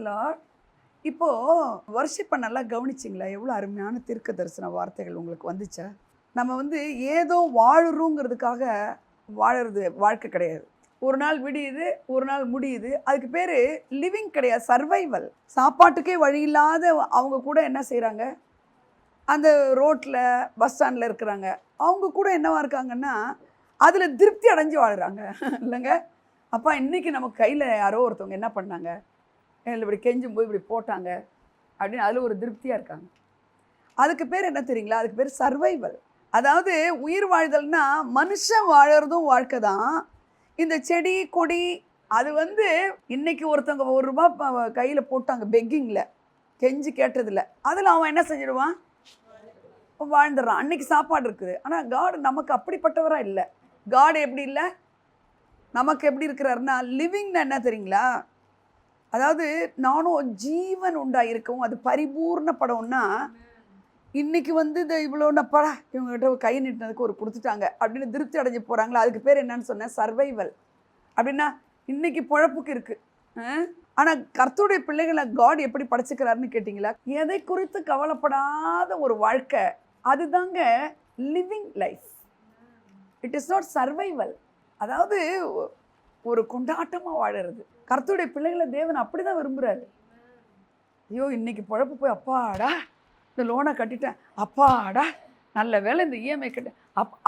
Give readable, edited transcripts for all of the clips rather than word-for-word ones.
Lord. இப்போ வர்ஷிப்பை நல்லா கவனிச்சிங்களா? எவ்வளோ அருமையான தீர்க்க தரிசன வார்த்தைகள் உங்களுக்கு வந்துச்சா? நம்ம ஏதோ வாழுறோங்கிறதுக்காக வாழறது வாழ்க்கை கிடையாது. ஒரு நாள் விடியுது, ஒரு நாள் முடியுது. அதுக்கு பேர் லிவிங் கிடையாது, சர்வைவல். சாப்பாட்டுக்கே வழி இல்லாத அவங்க கூட என்ன செய்கிறாங்க, அந்த ரோட்டில் பஸ் ஸ்டாண்டில் இருக்கிறாங்க. அவங்க கூட என்னவா இருக்காங்கன்னா அதில் திருப்தி அடைஞ்சு வாழ்கிறாங்க இல்லைங்க. அப்பா இன்றைக்கி நமக்கு கையில் யாரோ ஒருத்தவங்க என்ன பண்ணாங்க, இப்படி கெஞ்சும் போய் இப்படி போட்டாங்க அப்படின்னு அதில் ஒரு திருப்தியாக இருக்காங்க. அதுக்கு பேர் என்ன தெரியுங்களா? அதுக்கு பேர் சர்வைவல். அதாவது உயிர் வாழ்தல்னா மனுஷன் வாழறதும் வாழ்க்கை தான். இந்த செடி கொடி அது இன்னைக்கு ஒருத்தவங்க ₹1 கையில் போட்டாங்க பெக்கிங்கில், கெஞ்சி கேட்டதில்ல, அதில் அவன் என்ன செஞ்சிடுவான், வாழ்ந்துடுறான். அன்னைக்கு சாப்பாடு இருக்குது. ஆனால் காட் நமக்கு அப்படிப்பட்டவராக இல்லை. காட் எப்படி இல்லை, நமக்கு எப்படி இருக்கிறாருன்னா லிவிங்னா என்ன தெரியுங்களா? அதாவது நானும் ஜீவன் உண்டாயிருக்கவும் அது பரிபூர்ணப்படவும்னா இன்றைக்கி இந்த இவ்வளோ நப்படா இவங்ககிட்ட கை நீட்டினதுக்கு ஒரு கொடுத்துட்டாங்க அப்படின்னு திருப்தி அடைஞ்சு போகிறாங்களா, அதுக்கு பேர் என்னன்னு சொன்னேன், சர்வைவல். அப்படின்னா இன்றைக்கி பொழப்புக்கு இருக்குது. ஆனால் கர்த்தருடைய பிள்ளைகளை காட் எப்படி படைச்சிக்கிறாருன்னு கேட்டிங்களா? எதை குறித்து கவலைப்படாத ஒரு வாழ்க்கை, அதுதாங்க living life. It is not survival. அதாவது ஒரு கொண்டாட்டமாக வாழறது. கர்த்தருடைய பிள்ளைகளை தேவன் அப்படி தான் விரும்புகிறாரு. ஐயோ இன்னைக்கு பொழப்பு போய் அப்பாடா இந்த லோனை கட்டிட்டேன், அப்பாடா நல்ல வேலை இந்த இஎம்ஐ கட்டேன்,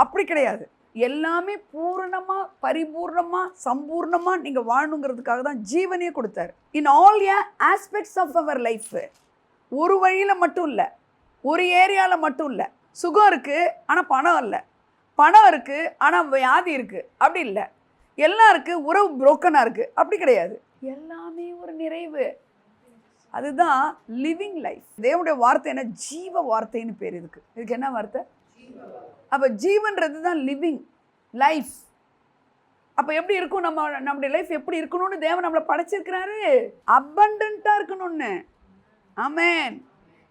அப்படி கிடையாது. எல்லாமே பூரணமாக பரிபூர்ணமாக சம்பூர்ணமாக நீங்கள் வாழணுங்கிறதுக்காக தான் ஜீவனே கொடுத்தாரு. In all aspects of our life. ஒரு வழியில் மட்டும் இல்லை, ஒரு ஏரியாவில் மட்டும் இல்லை. சுகம் இருக்குது ஆனால் பணம் இல்லை, பணம் இருக்குது ஆனால் வியாதி இருக்குது, அப்படி இல்லை. எல்லாம் இருக்குது, உறவு புரோக்கனாக இருக்குது, அப்படி கிடையாது. எல்லாமே ஒரு நிறைவு. அதுதான் லிவிங் லைஃப். தேவனுடைய வார்த்தை என்ன, ஜீவ வார்த்தைன்னு பேர் இதுக்கு. இதுக்கு என்ன வார்த்தை? அப்போ ஜீவன்றது தான் லிவிங் லைஃப். அப்போ எப்படி இருக்கும் நம்முடைய லைஃப் எப்படி இருக்கணும்னு தேவன் நம்மளை படைச்சிருக்கிறாரு, அபண்டன்ட்டாக இருக்கணும்னு. ஆமேன்.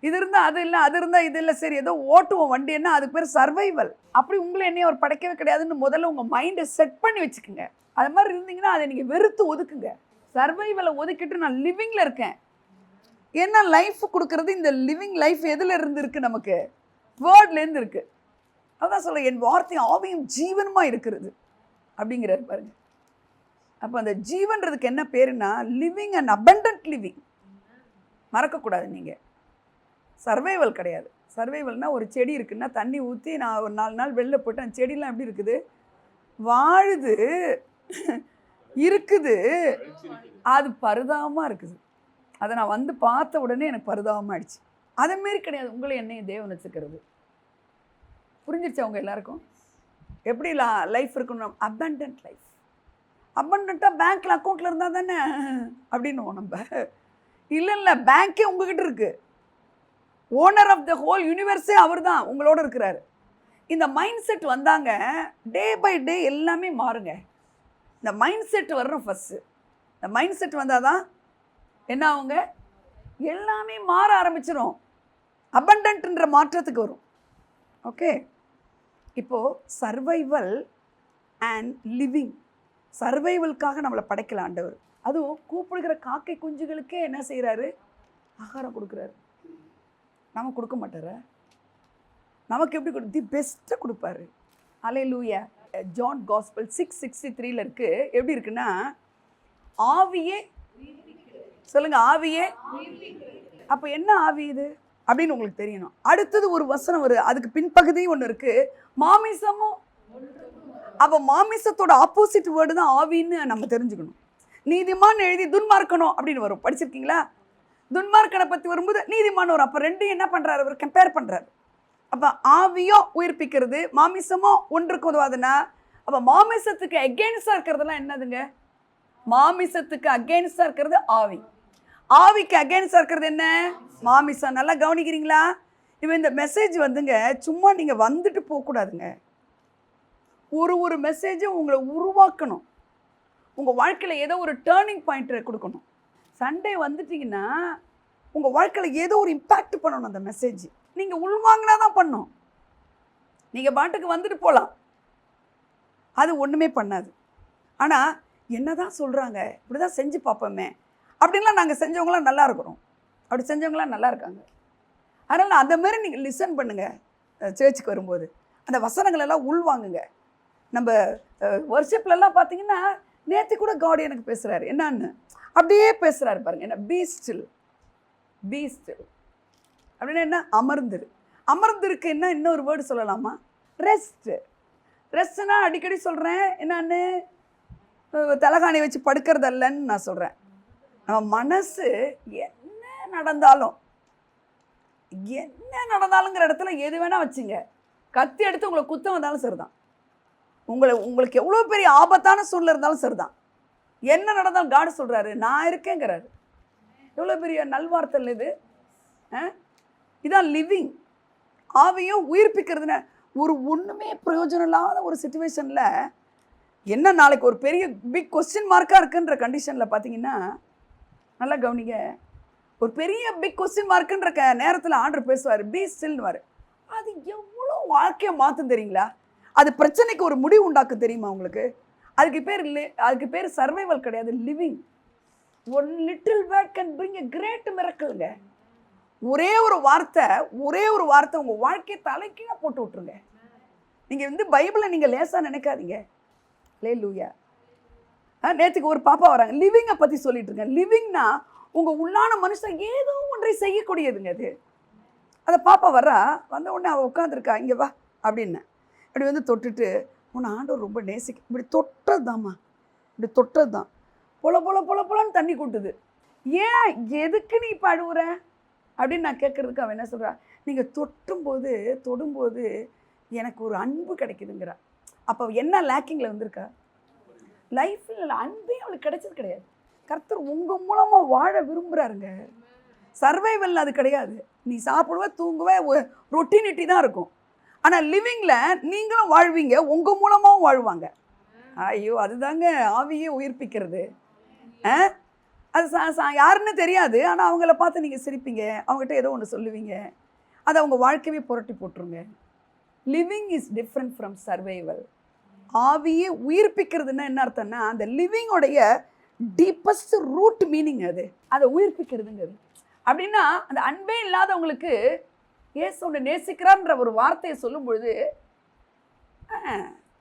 இது இருந்தால் அது இல்லை, அது இருந்தால் இது இல்லை, சரி ஏதோ ஓட்டுவோம் வண்டி, என்ன அதுக்கு பேர் சர்வைவல். அப்படி உங்களை என்னையும் அவர் படைக்கவே கிடையாதுன்னு முதல்ல உங்கள் மைண்டை செட் பண்ணி வச்சுக்கோங்க. அது மாதிரி இருந்தீங்கன்னா அதை நீங்கள் வெறுத்து ஒதுக்குங்க. சர்வைவலை ஒதுக்கிட்டு நான் லிவிங்கில் இருக்கேன். ஏன்னா லைஃப் கொடுக்கறது இந்த லிவிங் லைஃப் எதில் இருந்து இருக்குது, நமக்கு வேர்ட்லேருந்து இருக்குது. அதான் சொல்ல, என் வார்த்தை ஆவியும் ஜீவனுமாக இருக்கிறது அப்படிங்கிறார் பாருங்க. அப்போ அந்த ஜீவன்றதுக்கு என்ன பேருன்னா லிவிங் அண்ட் அபண்டன்ட் லிவிங். மறக்கக்கூடாது. நீங்கள் சர்வைவல் கிடையாது. சர்வைவல்னால் ஒரு செடி இருக்குன்னா தண்ணி ஊற்றி நான் ஒரு 4 நாள் வெளில போட்டு அந்த செடியெலாம் எப்படி இருக்குது, வாழுது இருக்குது, அது பரிதாபமாக இருக்குது. அதை நான் பார்த்த உடனே எனக்கு பரிதாபமாக ஆயிடுச்சு. அதேமாரி கிடையாது உங்களை என்னையும் தேவன் வச்சுக்கிறது. புரிஞ்சிருச்சு அவங்க எல்லாருக்கும் எப்படி லைஃப் இருக்கணும்? Abundant life. அபண்டண்ட்டாக பேங்க்கில் அக்கௌண்ட்டில் இருந்தால் தானே அப்படின்னுவோம் நம்ம. இல்லை பேங்க்கே உங்ககிட்ட இருக்குது. ஓனர் ஆஃப் த ஹோல் யூனிவர்ஸே அவர் தான் உங்களோட இருக்கிறாரு. இந்த மைண்ட் செட் வந்தாங்க, டே பை டே எல்லாமே மாறுங்க. இந்த மைண்ட் செட் வர்றோம் ஃபஸ்ட்டு. இந்த மைண்ட் செட் வந்தால் தான் என்ன ஆகுங்க, எல்லாமே மாற ஆரம்பிச்சிடும். அபண்டன்ட்ன்ற மாற்றத்துக்கு வரும். ஓகே, இப்போது சர்வைவல் அண்ட் லிவிங். சர்வைவலுக்காக நம்மளை படைக்கல ஆண்டவர். அதுவும் கூப்பிடுகிற காக்கை குஞ்சுகளுக்கே என்ன செய்கிறாரு, ஆகாரம் கொடுக்குறாரு. நமக்கு கொடுக்க மாட்டாரா? நமக்கு எப்படி தி பெஸ்ட்டை கொடுப்பாரு. அல்லேலூயா. ஜான் காஸ்பல் 6:63 இருக்குது. எப்படி இருக்குன்னா, ஆவியே சொல்லுங்க, ஆவியே. அப்போ என்ன ஆவி இது அப்படின்னு உங்களுக்கு தெரியணும். அடுத்தது ஒரு வசனம் வருது, அதுக்கு பின்பகுதியும் ஒன்று இருக்கு, மாமிசமும். அப்போ மாமிசத்தோட ஆப்போசிட் வேர்டு தான் ஆவின்னு நம்ம தெரிஞ்சுக்கணும். நீதிமான் எழுதி துன்மார்க்கணும் அப்படின்னு வரும், படிச்சிருக்கீங்களா? துன்மார்க்கனை பற்றி வரும்போது நீதிமான் வரும். அப்போ ரெண்டையும் என்ன பண்ணுறாரு, அவர் கம்பேர் பண்ணுறாரு. அப்போ ஆவியோ உயிர்ப்பிக்கிறது, மாமிசமோ ஒன்றுக்கு உதவாதுன்னா, அப்போ மாமிசத்துக்கு அகெயின்ஸ்டாக இருக்கிறதுலாம் என்னதுங்க? மாமிசத்துக்கு அகெயின்ஸ்டாக இருக்கிறது ஆவி, ஆவிக்கு அகெயின்ஸ்டாக இருக்கிறது என்ன? மாமிசம். நல்லா கவனிக்கிறீங்களா? இப்போ இந்த மெசேஜ் சும்மா நீங்கள் வந்துட்டு போகக்கூடாதுங்க. ஒரு மெசேஜும் உங்களை உருவாக்கணும். உங்கள் வாழ்க்கையில் ஏதோ ஒரு டேர்னிங் பாயிண்ட்டை கொடுக்கணும். சண்டே வந்துட்டிங்கன்னா உங்கள் வாழ்க்கையில் ஏதோ ஒரு இம்பேக்ட் பண்ணணும் அந்த மெசேஜ். நீங்கள் உள்வாங்கினா தான் பண்ணணும். நீங்கள் பாட்டுக்கு வந்துட்டு போகலாம், அது ஒன்றுமே பண்ணாது. ஆனால் என்ன தான் சொல்கிறாங்க, இப்படி தான் செஞ்சு பார்ப்போமே அப்படின்லாம் நாங்கள் செஞ்சவங்களாம் நல்லா இருக்கிறோம், அப்படி செஞ்சவங்களாம் நல்லா இருக்காங்க. அதனால் அந்த மாதிரி நீங்கள் லிசன் பண்ணுங்கள். சர்ச்சுக்கு வரும்போது அந்த வசனங்களெல்லாம் உள்வாங்குங்க. நம்ம வர்ஷிப்லலாம் பார்த்தீங்கன்னா நேற்று கூட காட் எனக்கு பேசுகிறாரு என்னான்னு, அப்படியே பேசுகிறாரு பாருங்க. என்ன பீ ஸ்டில், பீ ஸ்டில் அப்படின்னா என்ன? அமர்ந்துரு. அமர்ந்திருக்கு என்ன இன்னொரு வேர்டு சொல்லலாமா? ரெஸ்ட்டு. ரெஸ்ட்னா அடிக்கடி சொல்கிறேன் என்னான்னு, தலகாணி வச்சு படுக்கிறதல்லன்னு நான் சொல்கிறேன். நம்ம மனசு என்ன நடந்தாலுங்கிற இடத்துல எது வேணால் வச்சுங்க. கத்தி எடுத்து உங்களை குத்தம் வந்தாலும் சரிதான், உங்களுக்கு எவ்வளோ பெரிய ஆபத்தான சூழ்நிலை இருந்தாலும் சரிதான், என்ன நடந்தாலும் காட் சொல்கிறாரு நான் இருக்கேங்கிறாரு. எவ்வளோ பெரிய நல்வார்த்தை இது. இதான் லிவிங். ஆவியும் உயிர்ப்பிக்கிறதுன்னு ஒரு ஒன்றுமே பிரயோஜனம் இல்லாத ஒரு சிச்சுவேஷனில் என்ன நாளைக்கு ஒரு பெரிய பிக் கொஸ்டின் மார்க்காக இருக்குன்ற கண்டிஷனில் பார்த்தீங்கன்னா, நல்லா கவனிங்க, ஒரு பெரிய பிக் கொஸ்டின் மார்க்குன்ற நேரத்தில் ஆண்டவர் பேசுவார் பீ ஸ்டில்னுவார். அது எவ்வளோ வாழ்க்கையை மாற்றும் தெரியுங்களா? அது பிரச்சனைக்கு ஒரு முடிவு உண்டாக்கும் தெரியுமா உங்களுக்கு? அதுக்கு பேர் சர்வைவல் கிடையாது, living. One little word can bring a great மிரக்கிள்ங்க. ஒரே ஒரு வார்த்தை உங்கள் வாழ்க்கையை தலைக்கீழ போட்டு விட்டுருங்க. நீங்கள் பைபிளை நீங்கள் லேசாக நினைக்காதீங்க. அல்லேலூயா. நேற்றுக்கு ஒரு பாப்பா வராங்க, லிவிங்கை பற்றி சொல்லிட்டு இருக்கேன். லிவிங்னா உங்கள் உள்ளான மனுஷன் ஏதோ ஒன்றை செய்யக்கூடியதுங்க. அது அந்த பாப்பா வர்றா, வந்த உடனே அவள் உட்காந்துருக்கா, இங்கே வா அப்படின்னு இப்படி தொட்டுட்டு, உன்னை ஆண்டவர் ரொம்ப நேசிக்க, இப்படி தொட்டது தாம்மா, இப்படி தொட்டது தான் பொலன்னு தண்ணி கூட்டுது. ஏன் எதுக்கு நீ இப்போ அழுவுற அப்படின்னு நான் கேட்குறதுக்கு அவன் என்ன சொல்கிறா, நீங்கள் தொடும்போது எனக்கு ஒரு அன்பு கிடைக்குதுங்கிறா. அப்போ என்ன லேக்கிங்கில் வந்திருக்கா? லைஃப்பில் அன்பே அவளுக்கு கிடைச்சது கிடையாது. கர்த்தர் உங்கள் மூலமாக வாழ விரும்புகிறாருங்க. சர்வைவல் அது கிடையாது. நீ சாப்பிடுவ, தூங்குவ, ரொட்டீனிட்டி தான் இருக்கும். ஆனால் லிவிங்கில் நீங்களும் வாழ்வீங்க, உங்கள் மூலமாகவும் வாழ்வாங்க. ஐயோ, அதுதாங்க ஆவியே உயிர்ப்பிக்கிறது. அது யாருன்னு தெரியாது, ஆனால் அவங்கள பார்த்து நீங்கள் சிரிப்பீங்க, அவங்ககிட்ட ஏதோ ஒன்று சொல்லுவீங்க, அது அவங்க வாழ்க்கையே புரட்டி போட்டுருங்க. Living is different from survival. ஆவியே உயிர்ப்பிக்கிறதுன்னா என்ன அர்த்தம்னா, அந்த லிவிங்கோடைய டீப்பஸ்ட் ரூட் மீனிங் அது, அதை உயிர்ப்பிக்கிறதுங்கிறது. அப்படின்னா அந்த அன்பே இல்லாதவங்களுக்கு ஏசு ஒன்று நேசிக்கிறார்ன்ற ஒரு வார்த்தையை சொல்லும் பொழுது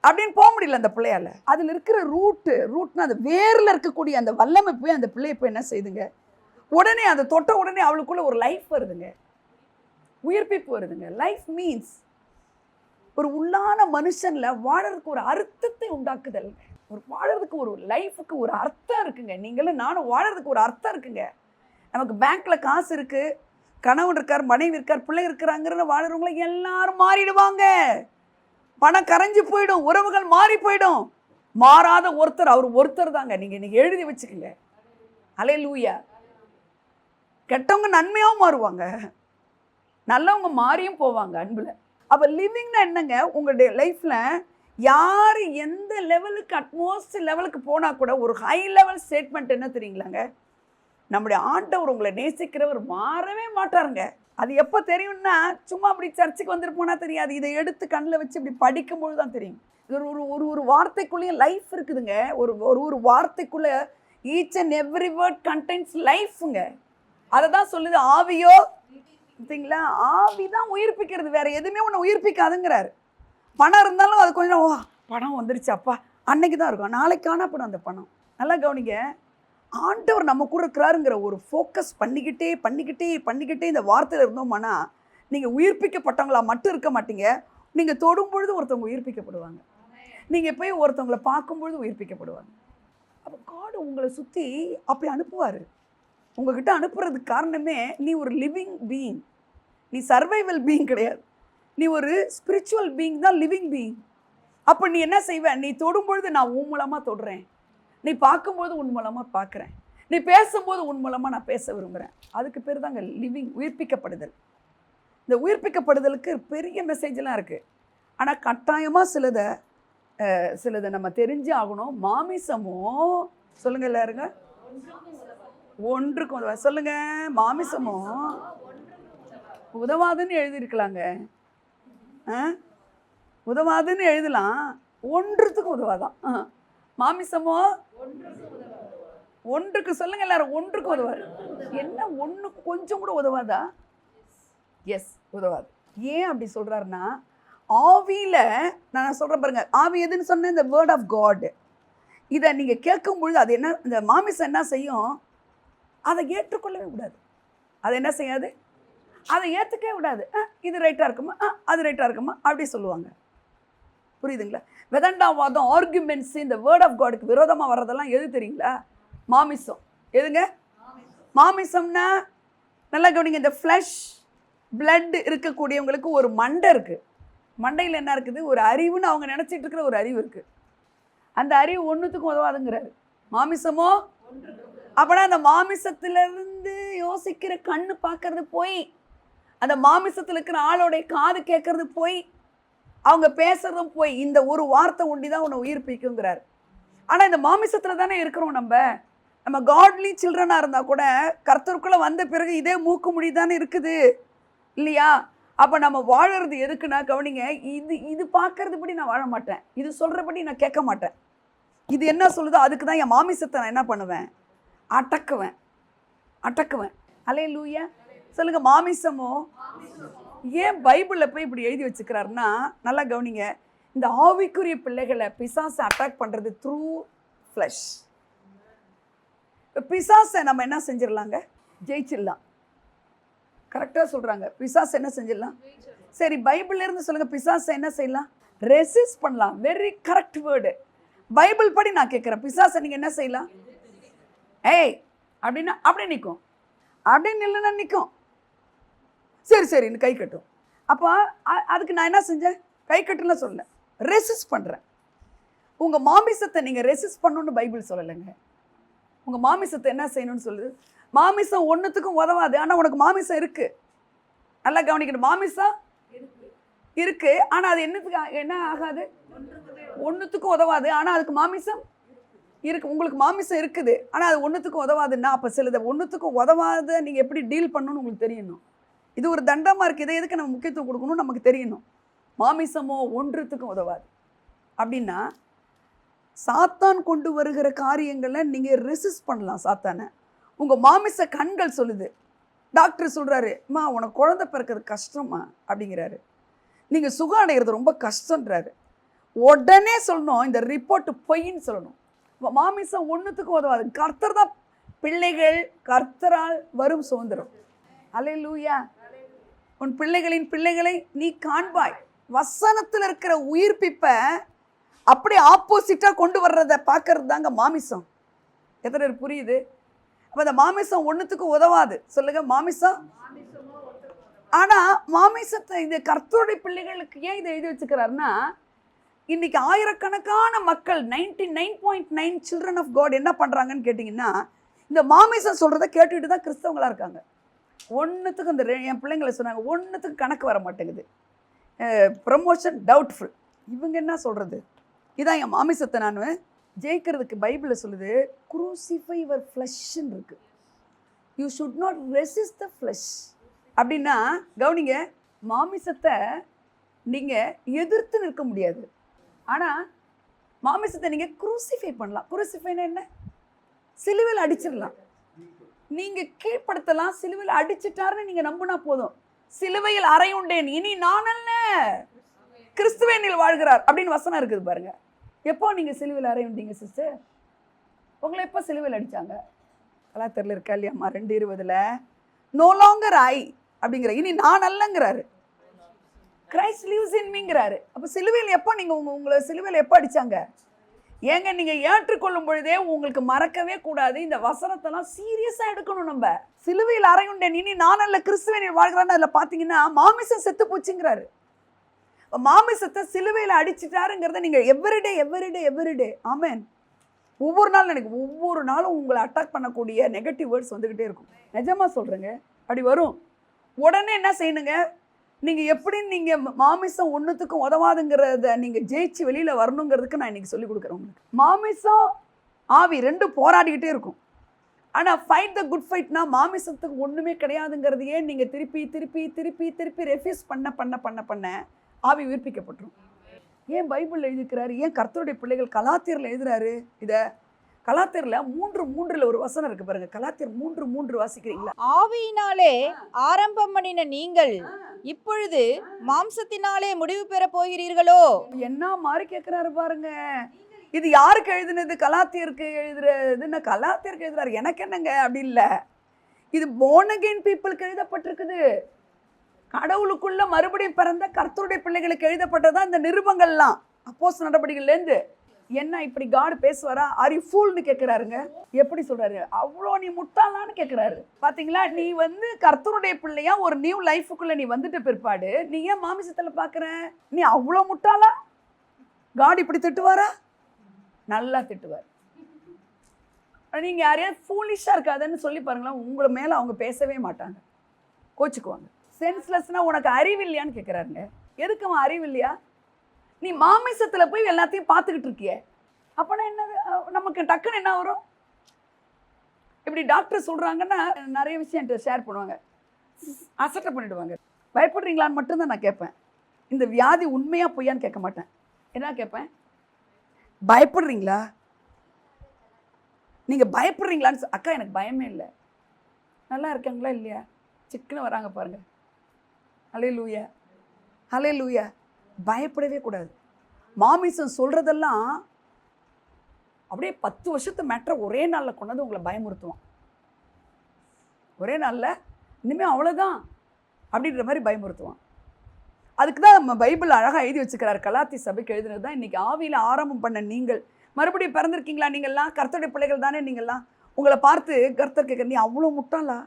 அப்படின்னு போக முடியல அந்த பிள்ளையால். அதில் இருக்கிற ரூட்னா அந்த வேரில் இருக்கக்கூடிய அந்த வல்லமை போய் அந்த பிள்ளையை போய் என்ன செய்துங்க, உடனே அதை தொட்ட உடனே அவளுக்குள்ள ஒரு லைஃப் வருதுங்க, உயிர்ப்பிப்பு வருதுங்க. லைஃப் மீன்ஸ் ஒரு உள்ளான மனுஷனில் வாழறதுக்கு ஒரு அர்த்தத்தை உண்டாக்குதல். ஒரு வாழறதுக்கு ஒரு லைஃபுக்கு ஒரு அர்த்தம் இருக்குங்க. நீங்களும் நானும் வாழறதுக்கு ஒரு அர்த்தம் இருக்குங்க. நமக்கு பேங்க்கில் காசு இருக்குது, கணவன் இருக்கார், மனைவி இருக்கார், பிள்ளை இருக்கிறாங்கிற வாழறவங்களை எல்லாரும் மாறிடுவாங்க. பணம் கரைஞ்சி போயிடும், உறவுகள் மாறி போயிடும். மாறாத ஒருத்தர், அவர் ஒருத்தர் தாங்க. நீங்கள் இன்னைக்கு எழுதி வச்சுக்கோங்க. அல்லேலூயா. கெட்டவங்க நன்மையாகவும் மாறுவாங்க, நல்லவங்க மாறியும் போவாங்க அன்பில். அப்போ லிவிங்னா என்னங்க, உங்களுடைய லைஃப்பில் யார் எந்த லெவலுக்கு அட்மோஸ்ட் லெவலுக்கு போனால் கூட ஒரு ஹை லெவல் ஸ்டேட்மெண்ட் என்ன தெரியுங்களாங்க, நம்முடைய ஆண்டவர் உங்களை நேசிக்கிறவர் மாறவே மாட்டாருங்க. அது எப்போ தெரியும்னா, சும்மா அப்படி சர்ச்சுக்கு வந்துட்டு போனால் தெரியாது, இதை எடுத்து கண்ணில் வச்சு இப்படி படிக்கும்போது தான் தெரியும். இது ஒரு வார்த்தைக்குள்ளேயே லைஃப் இருக்குதுங்க. ஒரு வார்த்தைக்குள்ளே each and every word contents லைஃப்ங்க. அதை தான் சொல்லுது ஆவியோ. பார்த்தீங்களா, ஆவி தான் உயிர்ப்பிக்கிறது, வேற எதுவுமே ஒன்று உயிர்ப்பிக்காதுங்கிறாரு. பணம் இருந்தாலும் அது கொஞ்சம் பணம் வந்துருச்சு அப்பா அன்னைக்கு தான் இருக்கும், நாளைக்கு காணப்படும் அந்த பணம். நல்லா கவனிங்க, ஆண்டவர் நம்ம கூட இருக்கிறாருங்கிற ஒரு ஃபோக்கஸ் பண்ணிக்கிட்டே இந்த வார்த்தையில் இருந்தோம்னா நீங்கள் உயிர்ப்பிக்கப்பட்டவங்களா மட்டும் இருக்க மாட்டீங்க. நீங்கள் தொடும்பொழுது ஒருத்தவங்க உயிர்ப்பிக்கப்படுவாங்க, நீங்கள் போய் ஒருத்தவங்களை பார்க்கும்பொழுது உயிர்ப்பிக்கப்படுவாங்க. அப்போ காடு உங்களை சுற்றி அப்படி அனுப்புவார். உங்ககிட்ட அனுப்புறதுக்கு காரணமே, நீ ஒரு லிவிங் பீயிங், நீ சர்வைவல் பீயிங் கிடையாது, நீ ஒரு ஸ்பிரிச்சுவல் பீயிங் தான், லிவிங் பீயிங். அப்போ நீ என்ன செய்வ, நீ தொடும்பொழுது நான் உன் மூலமாக தொடுறேன், நீ பார்க்கும்போது உன் மூலமாக பார்க்குறேன், நீ பேசும்போது உன் மூலமாக நான் பேச விரும்புகிறேன். அதுக்கு பேர் தாங்க லிவிங், உயிர்ப்பிக்கப்படுதல். இந்த உயிர்ப்பிக்கப்படுதலுக்கு பெரிய மெசேஜெலாம் இருக்குது. ஆனால் கட்டாயமாக சிலதை நம்ம தெரிஞ்சு ஆகணும். மாமிசமும் சொல்லுங்க எல்லாருங்க, ஒன்றுக்கும் உதவா சொல்லுங்க, மாமிசமும் உதவாதுன்னு எழுதியிருக்கலாங்க, உதவாதுன்னு எழுதலாம், ஒன்றுத்துக்கும் உதவாதான். மாமிசமோ ஒன்றுக்கு சொல்லுங்க எல்லாரும், ஒன்றுக்கு உதவாது. என்ன ஒன்றுக்கு கொஞ்சம் கூட உதவாதா? எஸ், உதவாது. ஏன் அப்படி சொல்றாருன்னா, ஆவியில நான் சொல்றேன் பாருங்க, ஆவி எதுன்னு சொன்னேன்? இந்த வேர்ட் ஆஃப் காட். இதை நீங்க கேட்கும் பொழுது அது என்ன, இந்த மாமிசம் என்ன செய்யும்? அதை ஏற்றுக்கொள்ளவே விடாது. அது என்ன செய்யாது? அதை ஏற்றுக்கவே விடாது. இது ரைட்டாக இருக்குமா, அது ரைட்டாக இருக்குமா அப்படி சொல்லுவாங்க. புரியுதுங்களா? வெதண்டாவாதம், ஆர்குமெண்ட்ஸ் இந்த வேர்ட் ஆஃப் காடுக்கு விரோதமாக வர்றதெல்லாம் எது தெரியுங்களா? மாமிசம். எதுங்க மாமிசம்னா? நல்லா கவனிங்க. இந்த ஃப்ளஷ் பிளட் இருக்கக்கூடியவங்களுக்கு ஒரு மண்டை இருக்குது. மண்டையில் என்ன இருக்குது? ஒரு அறிவுன்னு அவங்க நினச்சிட்டு இருக்கிற ஒரு அறிவு இருக்குது. அந்த அறிவு ஒன்றுத்துக்கும் உதவாதுங்கிறாரு. மாமிசமோ அப்படின்னா அந்த மாமிசத்திலிருந்து யோசிக்கிற கண்ணு பார்க்கறது போய், அந்த மாமிசத்தில் இருக்கிற ஆளோடைய காது கேட்கறது போய், அவங்க பேசுறதும் போய், இந்த ஒரு வார்த்தை ஒண்டி தான் உன்னை உயிர்ப்பிக்குங்கிறார். ஆனால் இந்த மாமிசத்தில் தானே இருக்கிறோம். நம்ம காட்லி சில்ட்ரனாக இருந்தால் கூட கர்த்தருக்குள்ளே வந்த பிறகு இதே மூக்கு முடி தானே இருக்குது இல்லையா? அப்போ நம்ம வாழறது எதுக்குன்னா கவனிங்க, இது பார்க்கறதுபடி நான் வாழ மாட்டேன், இது சொல்கிறபடி நான் கேட்க மாட்டேன். இது என்ன சொல்லுதோ அதுக்கு தான் என் மாமிசத்தை நான் என்ன பண்ணுவேன்? அடக்குவேன். அல்லேலூயா சொல்லுங்க. மாமிசமோ ஏன் பைபிளில் போய் இப்படி எழுதி வச்சுக்கிறாருன்னா, நல்லா கவனிங்க, இந்த ஆவிக்குரிய பிள்ளைகளை பிசாசை அட்டாக் பண்ணுறது த்ரூ ஃப்ளஷ். பிசாசை நம்ம என்ன செஞ்சிடலாங்க? ஜெயிச்சிடலாம். கரெக்டாக சொல்கிறாங்க. பிசாசை என்ன செஞ்சிடலாம்? சரி, பைபிள்ல இருந்து சொல்லுங்க, பிசாசை என்ன செய்யலாம்? ரெசிஸ்ட் பண்ணலாம். Very correct word. பைபிள் படி நான் கேட்குறேன், பிசாசை நீங்கள் என்ன செய்யலாம்? ஏய் அப்படின்னா அப்படியே நிற்கும், அப்படின்னு இல்லைன்னா நிற்கும். சரி கை கட்டும். அப்போ அதுக்கு நான் என்ன செஞ்சேன்? கை கட்டுன்னு சொல்ல, ரெசிஸ்ட் பண்ணுறேன். உங்கள் மாமிசத்தை நீங்கள் ரெசிஸ்ட் பண்ணணுன்னு பைபிள் சொல்லலைங்க. உங்கள் மாமிசத்தை என்ன செய்யணும்னு சொல்லுது? மாமிசம் ஒன்றுத்துக்கும் உதவாது, ஆனால் உனக்கு மாமிசம் இருக்குது. நல்லா கவனிக்கணும். மாமிசம் இருக்குது, ஆனால் அது என்ன ஆகாது? ஒன்றுத்துக்கும் உதவாது, ஆனால் அதுக்கு மாமிசம் இருக்குது. உங்களுக்கு மாமிசம் இருக்குது, ஆனால் அது ஒன்றுத்துக்கும் உதவாதுன்னா, அப்போ சிலது ஒன்றுத்துக்கும் உதவாத நீங்கள் எப்படி டீல் பண்ணணும்னு உங்களுக்கு தெரியணும். இது ஒரு தண்டமாக இருக்குது, இதை எதுக்கு நம்ம முக்கியத்துவம் கொடுக்கணும்னு நமக்கு தெரியணும். மாமிசமோ ஒன்றுத்துக்கும் உதவாது அப்படின்னா, சாத்தான் கொண்டு வருகிற காரியங்களை நீங்கள் ரெசிஸ்ட் பண்ணலாம். சாத்தானை உங்கள் மாமிச கண்கள் சொல்லுது. டாக்டர் சொல்கிறாரு, அம்மா உனக்கு குழந்தை பிறக்கிறது கஷ்டமா அப்படிங்கிறாரு, நீங்கள் சுகம் அடைகிறது ரொம்ப கஷ்டன்றாரு. உடனே சொல்லணும், இந்த ரிப்போர்ட்டு பொய்ன்னு சொல்லணும். மாமிசம் ஒன்றுத்துக்கும் உதவாது. கர்த்தர் தான் பிள்ளைகள் கர்த்தரால் வரும் சுதந்திரம். அல்லேலூயா. உன் பிள்ளைகளின் பிள்ளைகளை நீ காண்பாய். வசனத்தில் இருக்கிற உயிர்ப்பிப்பை அப்படியே ஆப்போசிட்டாக கொண்டு வர்றதை பார்க்கறது தாங்க மாமிசம். எத்தனை பேர் புரியுது? அப்போ அந்த மாமிசம் ஒன்றுத்துக்கும் உதவாது. சொல்லுங்க, மாமிசம். ஆனால் மாமிசத்தை இந்த கர்த்தருடைய பிள்ளைகளுக்கு ஏன் இதை எழுதி வச்சுக்கிறாருன்னா, இன்னைக்கு ஆயிரக்கணக்கான மக்கள் 99.9 சில்ட்ரன் ஆஃப் காட் என்ன பண்ணுறாங்கன்னு கேட்டிங்கன்னா, இந்த மாமிசம் சொல்கிறத கேட்டுக்கிட்டு தான் கிறிஸ்தவங்களாக இருக்காங்க. ஒன்றுத்துக்கும் இந்த என் பிள்ளைங்களை சொன்னாங்க, ஒன்றுத்துக்கு கணக்கு வர மாட்டேங்குது, ப்ரமோஷன் டவுட்ஃபுல். இவங்க என்ன சொல்கிறது? இதான் என் மாமிசத்தை நான் ஜெயிக்கிறதுக்கு பைபிளில் சொல்லுது, குரூசிஃபை யுவர் ஃப்ளஷ்ன்னு இருக்கு. You should not resist the flesh அப்படின்னா, கவனிங்க, மாமிசத்தை நீங்கள் எதிர்த்து நிற்க முடியாது, ஆனால் மாமிசத்தை நீங்கள் குரூசிஃபை பண்ணலாம். குரூசிஃபைனா என்ன? சிலுவையில் அடிச்சிடலாம், நீங்கள் கீழ்ப்படுத்தலாம். சிலுவையில் அடிச்சிட்டாருன்னு நீங்கள் நம்பினா போதும். சிலுவையில் அறையுண்டேன், இனி நான் அல்ல, கிறிஸ்துவேனில் வாழ்கிறார் அப்படின்னு வசனம் இருக்குது பாருங்க. எப்போ நீங்கள் சிலுவையில் அறையுண்டீங்க சிஸ்டர்? உங்களை எப்போ சிலுவையில் அடித்தாங்க? கலாத்தரில் இருக்கா இல்லையாம்மா? 2:20 நோ லாங்கர் ஐ அப்படிங்கிற, இனி நான் அல்லங்கிறாரு, கிரைஸ்ட் லிவ்ஸ் இன் மீங்கிறாரு. அப்போ சிலுவையில் எப்போ நீங்கள் உங்களை சிலுவையில் எப்போ அடித்தாங்க? ஏங்க, நீங்கள் ஏற்றுக்கொள்ளும் பொழுதே உங்களுக்கு மறக்கவே கூடாது. இந்த வசனத்தெல்லாம் சீரியஸாக எடுக்கணும். நம்ம சிலுவையில் அறையுண்டேன், இனி நான் அல்ல, கிறிஸ்துவேனில் வாழ்கிறான்னு அதில் பார்த்தீங்கன்னா மாமிசம் செத்து போச்சுங்கிறாரு. மாமிசத்தை சிலுவையில் அடிச்சிட்டாருங்கிறத நீங்கள் எவ்ரிடே ஆமென் ஒவ்வொரு நாள் நினைக்கும். ஒவ்வொரு நாளும் உங்களை அட்டாக் பண்ணக்கூடிய நெகட்டிவ் வேர்ட்ஸ் வந்துக்கிட்டே இருக்கும். நிஜமாக சொல்கிறேங்க, அப்படி வரும். உடனே என்ன செய்யணுங்க? நீங்கள் எப்படி நீங்கள் மாமிசம் ஒன்றுத்துக்கும் உதவாதுங்கிறத நீங்கள் ஜெயிச்சு வெளியில் வரணுங்கிறதுக்கு நான் இன்றைக்கி சொல்லிக் கொடுக்குறேன் உங்களுக்கு. மாமிசம் ஆவி ரெண்டும் போராடிக்கிட்டே இருக்கும். ஆனால் ஃபைட் த குட் ஃபைட்னா மாமிசத்துக்கு ஒன்றுமே கிடையாதுங்கிறதையே நீங்கள் திருப்பி ரெஃப்யூஸ் பண்ண ஆவி உயிர்ப்பிக்கப்பட்டுரும். ஏன் பைபிள் எழுதிக்கிறாரு? ஏன் கர்த்தருடைய பிள்ளைகள் கலாத்தியரில் எழுதுறாரு? இதை கலாத்தியர்ல 3:3 ஒரு வசனம் இருக்கு பாருங்க. கலாத்தியர் 3:3 வாசிக்கிறீங்களா? ஆவியினாலே ஆரம்பம் பண்ணின நீங்கள் இப்பொழுது மாம்சத்தினாலே முடிவு பெற போகிறீர்களோ? என்ன மாதிரி கேட்கிறாரு பாருங்க. இது யாருக்கு எழுதுனது? கலாத்தியருக்கு எழுதுறதுன்னா கலாத்தியருக்கு எழுதுறாரு. எனக்கு என்னங்க அப்படி இல்லை. இது born again பீப்புளுக்கு எழுதப்பட்டிருக்குது. கடவுளுக்குள்ள மறுபடியும் பிறந்த கர்த்தருடைய பிள்ளைகளுக்கு எழுதப்பட்டதான் இந்த நிருபங்கள்லாம். அப்போஸ்தலர் நடபடிகள்லேருந்து. என்ன இப்படி காட் பேசுவாரா? ஆர் யூ ஃபூல்னு கேட்குறாருங்க. எப்படி சொல்றாரு? அவ்வளோ நீ முட்டாளான்னு கேட்குறாரு. பார்த்தீங்களா, நீ கர்த்தருடைய பிள்ளையா ஒரு நியூ லைஃபுக்குள்ள நீ வந்துட்ட பிற்பாடு நீ ஏன் மாமிசத்தில் பார்க்குற? நீ அவ்வளோ முட்டாளா? காட் இப்படி திட்டுவாரா? நல்லா திட்டுவார். நீங்கள் யாரையாவது ஃபூலிஷாக இருக்காதுன்னு சொல்லி பாருங்களேன், உங்களை மேலே அவங்க பேசவே மாட்டாங்க, கோச்சுக்குவாங்க. சென்ஸ்லெஸ்னால் உனக்கு அறிவு இல்லையான்னு கேட்குறாருங்க. எதுக்கு அவன் அறிவு இல்லையா? நீ மாமிசத்தில் போய் எல்லாத்தையும் பார்த்துக்கிட்டு இருக்கிய, அப்போனா என்னது? நமக்கு டக்குன்னு என்ன வரும்? இப்படி டாக்டர் சொல்கிறாங்கன்னா நிறைய விஷயம் என்கிட்ட ஷேர் பண்ணுவாங்க, அசட்டை பண்ணிவிடுவாங்க. பயப்படுறீங்களான்னு மட்டும்தான் நான் கேட்பேன். இந்த வியாதி உண்மையாக பொய்யான்னு கேட்க மாட்டேன். என்ன கேட்பேன்? பயப்படுறீங்களா? நீங்கள் பயப்படுறீங்களான்னு. அக்கா எனக்கு பயமே இல்லை. நல்லா இருக்காங்களா இல்லையா? சிக்கன வராங்க பாருங்கள். ஹல்லேலூயா, ஹல்லேலூயா. பயப்படவே கூடாது. மாமிசம் சொல்கிறதெல்லாம் அப்படியே 10 வருஷத்து மேட்ரை ஒரே நாளில் கொண்டாந்து உங்களை பயமுறுத்துவான். ஒரே நாளில் இனிமேல் அவ்வளோதான் அப்படின்ற மாதிரி பயமுறுத்துவான். அதுக்கு தான் நம்ம பைபிள் அழகாக எழுதி வச்சுக்கிறார். கலாத்தி சபைக்கு எழுதுனது தான் இன்றைக்கி ஆவியில் ஆரம்பம் பண்ண நீங்கள் மறுபடியும் பிறந்திருக்கீங்களா? நீங்கள்லாம் கர்த்தருடைய பிள்ளைகள் தானே. நீங்கள்லாம் உங்களை பார்த்து கர்த்தர் கேட்குற, நீ அவ்வளோ முட்டாளா?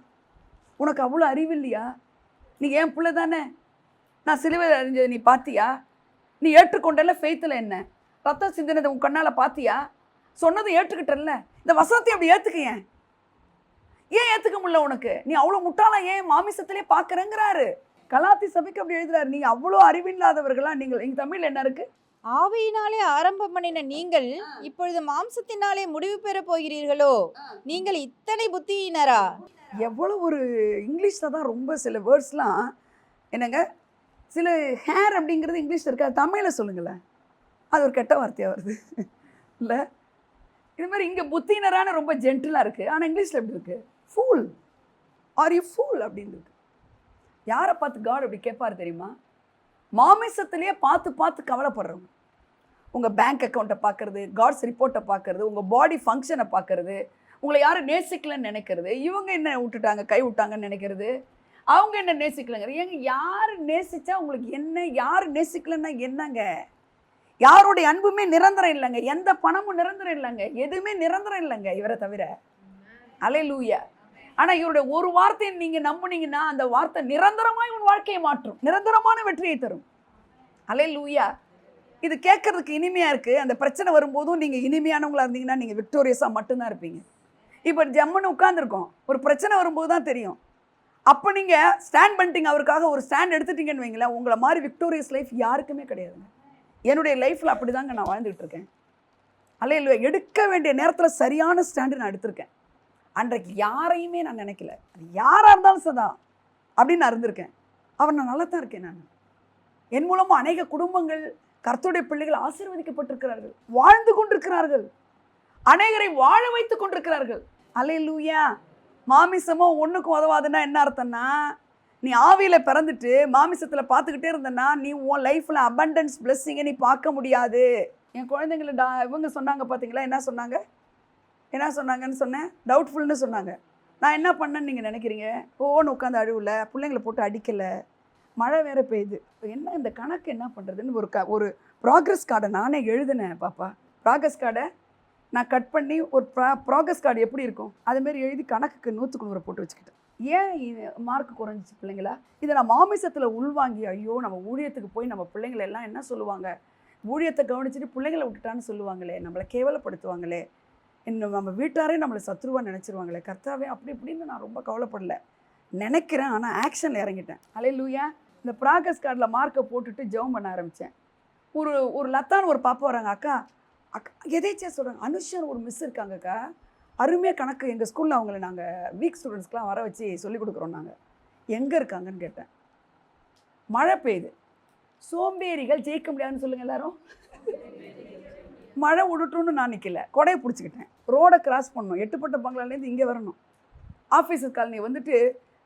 உனக்கு அவ்வளோ அறிவு இல்லையா? நீ ஏன் பிள்ளை தானே. நான் சிலுவை அறிஞ்சது நீ பார்த்தியா? நீ ஏற்றுக்கொண்டல ஃபெய்த்தில் என்ன? ரத்தம் சிந்தினதை உன் கண்ணால் பார்த்தியா? சொன்னதை ஏற்றுக்கிட்டல. இந்த வசனத்தை அப்படி ஏற்றுக்க. ஏன் ஏற்றுக்க முடியல உனக்கு? நீ அவ்வளோ முட்டாளா ஏன் மாமிசத்திலே பார்க்குறேங்கிறாரு. கலாத்தி சபைக்கு அப்படி எழுதுறாரு. நீங்கள் அவ்வளோ அறிவில்லாதவர்களா? நீங்கள் இங்கே தமிழ் என்ன இருக்குது? ஆவியினாலே ஆரம்பம் பண்ணின நீங்கள் இப்பொழுது மாம்சத்தினாலே முடிவு பெற போகிறீர்களோ? நீங்கள் இத்தனை புத்தியினரா? எவ்வளோ ஒரு இங்கிலீஷில் தான் ரொம்ப சில வேர்ட்ஸ்லாம் என்னங்க, சில ஹேர் அப்படிங்கிறது இங்கிலீஷில் இருக்காது, தமிழில் சொல்லுங்களேன். அது ஒரு கெட்ட வார்த்தையாக வருது இல்லை? இது மாதிரி இங்கே புத்தினரான ரொம்ப ஜென்டிலாக இருக்குது. ஆனால் இங்கிலீஷில் எப்படி இருக்குது? ஃபூல். ஆர் யூ ஃபூல் அப்படின்னு இருக்கு. யாரை பார்த்து காட் அப்படி கேட்பார் தெரியுமா? மாமிசத்திலேயே பார்த்து பார்த்து கவலைப்படுறவங்க. உங்கள் பேங்க் அக்கௌண்ட்டை பார்க்குறது, காட்ஸ் ரிப்போர்ட்டை பார்க்குறது, உங்கள் பாடி ஃபங்க்ஷனை பார்க்குறது, உங்களை யாரும் நேசிக்கலன்னு நினைக்கிறது, இவங்க என்ன விட்டுட்டாங்க கை விட்டாங்கன்னு நினைக்கிறது, அவங்க என்ன நேசிக்கலைங்கிறது. ஏங்க யார் நேசித்தா உங்களுக்கு என்ன? யார் நேசிக்கலன்னா என்னங்க? யாருடைய அன்புமே நிரந்தரம் இல்லைங்க. எந்த பணமும் நிரந்தரம் இல்லைங்க. எதுவுமே நிரந்தரம் இல்லைங்க இவரை தவிர. அல்லேலூயா. ஆனால் இவருடைய ஒரு வார்த்தையை நீங்கள் நம்புனீங்கன்னா அந்த வார்த்தை நிரந்தரமாக உன் வாழ்க்கையை மாற்றும், நிரந்தரமான வெற்றியை தரும். அல்லேலூயா. இது கேட்கறதுக்கு இனிமையாக இருக்குது. அந்த பிரச்சனை வரும்போதும் நீங்கள் இனிமையானவங்களாக இருந்தீங்கன்னா நீங்கள் விக்டோரியஸாக மட்டும்தான் இருப்பீங்க. இப்போ ஜம்முன்னு உட்காந்துருக்கோம், ஒரு பிரச்சனை வரும்போது தான் தெரியும். அப்போ நீங்கள் ஸ்டாண்ட் பண்ணிட்டீங்க, அவருக்காக ஒரு ஸ்டாண்ட் எடுத்துட்டீங்கன்னு வைங்களேன், உங்களை மாதிரி விக்டோரியஸ் லைஃப் யாருக்குமே கிடையாதுங்க. என்னுடைய லைஃப்பில் அப்படி தாங்க நான் வாழ்ந்துகிட்டு இருக்கேன். அல்லேலூயா. எடுக்க வேண்டிய நேரத்தில் சரியான ஸ்டாண்டு நான் எடுத்திருக்கேன். அன்றைக்கு யாரையுமே நான் நினைக்கல, அது யாராக இருந்தாலும் சதா அப்படின்னு நான் இருந்திருக்கேன். அவர் நான் நல்லா தான் இருக்கேன். நான் என் மூலமாக அநேக குடும்பங்கள், கர்த்தருடைய பிள்ளைகள் ஆசீர்வதிக்கப்பட்டிருக்கிறார்கள், வாழ்ந்து கொண்டிருக்கிறார்கள், அநேகரை வாழ வைத்து கொண்டிருக்கிறார்கள். அல்லேலூயா. மாமிசமோ ஒன்றுக்கும் உதவாதுன்னா என்ன அர்த்தம்னா, நீ ஆவியில் பிறந்துட்டு மாமிசத்தில் பார்த்துக்கிட்டே இருந்தன்னா நீ உன் லைஃப்பில் அபண்டன்ஸ் பிளெஸ்ஸிங்கை நீ பார்க்க முடியாது. என் குழந்தைங்களை இவங்க சொன்னாங்க பார்த்தீங்களா, என்ன சொன்னாங்கன்னு சொன்னேன், டவுட்ஃபுல்னு சொன்னாங்க. நான் என்ன பண்ணேன்னு நீங்கள் நினைக்கிறீங்க? ஓன்னு உட்காந்து அழுவல, பிள்ளைங்களை போட்டு அடிக்கலை, மழை வேறு பெய்யுது. என்ன இந்த கணக்கு என்ன பண்ணுறதுன்னு ஒரு ப்ராக்ரஸ் கார்டை நானே எழுதினேன். பாப்பா ப்ராக்ரஸ் கார்டை நான் கட் பண்ணி ஒரு ப்ராக்ரஸ் கார்டு எப்படி இருக்கும் அதுமாரி எழுதி கணக்குக்கு 100க்கு 100 போட்டு வச்சுக்கிட்டேன். ஏன் இது மார்க் குறைஞ்சிச்சு பிள்ளைங்களா? இதை நான் மாமிசத்தில் உள்வாங்கி, ஐயோ நம்ம ஊழியத்துக்கு போய் நம்ம பிள்ளைங்களை எல்லாம் என்ன சொல்லுவாங்க, ஊழியத்தை கவனிச்சுட்டு பிள்ளைங்களை விட்டுட்டான்னு சொல்லுவாங்களே, நம்மளை கேவலப்படுத்துவாங்களே, இன்னும் நம்ம வீட்டாரே நம்மளை சத்ருவாக நினச்சிருவாங்களே, கர்த்தாவே அப்படி இப்படின்னு நான் ரொம்ப கவலைப்படலை நினைக்கிறேன். ஆனால் ஆக்ஷனில் இறங்கிட்டேன். அல்லேலூயா. இந்த ப்ராக்ரஸ் கார்டில் மார்க்கை போட்டுட்டு ஜெபம் பண்ண ஆரம்பித்தேன். ஒரு லத்தான்னு ஒரு பாப்பா வராங்க. அக்கா எதேச்சியாக சொல்கிறாங்க, அனுஷன் ஒரு மிஸ் இருக்காங்கக்கா, அருமையாக கணக்கு எங்கள் ஸ்கூலில் அவங்கள நாங்கள் வீக் ஸ்டூடெண்ட்ஸ்க்கெலாம் வர வச்சு சொல்லிக் கொடுக்குறோம். நாங்கள் எங்கே இருக்காங்கன்னு கேட்டேன். மழை பெய்யுது, சோம்பேறிகள் ஜெயிக்க முடியாதுன்னு சொல்லுங்கள் எல்லாரும். மழை விடட்டும்னு நான் நிற்கல, கொடையை பிடிச்சிக்கிட்டேன். ரோடை கிராஸ் பண்ணணும், எட்டுப்பட்ட பங்களாலேருந்து இங்கே வரணும். ஆஃபீஸர் காலனி வந்துட்டு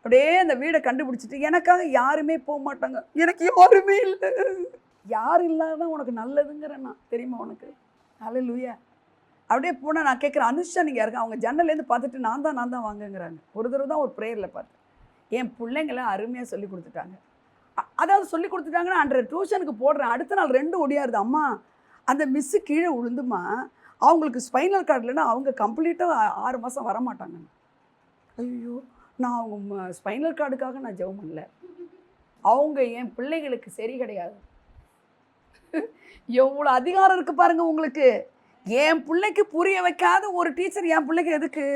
அப்படியே அந்த வீடை கண்டுபிடிச்சிட்டு, எனக்காக யாருமே போக மாட்டாங்க, எனக்கு யாருமே இல்லை. யார் இல்லாதான் உனக்கு நல்லதுங்கிறேன் நான், தெரியுமா உனக்கு? ஹல்லேலூயா. அப்படியே போனால் நான் கேட்குறேன், அனுஷா நீங்கள் யாருக்கா? அவங்க ஜன்னல்லேருந்து பார்த்துட்டு நான் தான் வாங்கங்கிறாங்க. ஒரு தடவை தான் ஒரு ப்ரேயரில் பார்த்தேன். என் பிள்ளைங்களை அருமையாக சொல்லி கொடுத்துட்டாங்க. அதாவது சொல்லி கொடுத்துட்டாங்கன்னா அன்றைய டியூஷனுக்கு போடுறேன், அடுத்த நாள் 2 ஒடியாருது. அம்மா அந்த மிஸ்ஸு கீழே விழுந்துமா, அவங்களுக்கு ஸ்பைனல் கார்டு இல்லைன்னா அவங்க கம்ப்ளீட்டாக 6 மாதம் வரமாட்டாங்க. ஐயோ, நான் அவங்க ஸ்பைனல் கார்டுக்காக நான் ஜெபம் பண்ணல, அவங்க என் பிள்ளைகளுக்கு சரி கிடையாது. எவ்வளோ அதிகாரம் இருக்குது பாருங்க உங்களுக்கு. என் பிள்ளைக்கு புரிய வைக்காத ஒரு டீச்சர் என் பிள்ளைக்கு எதுக்கு?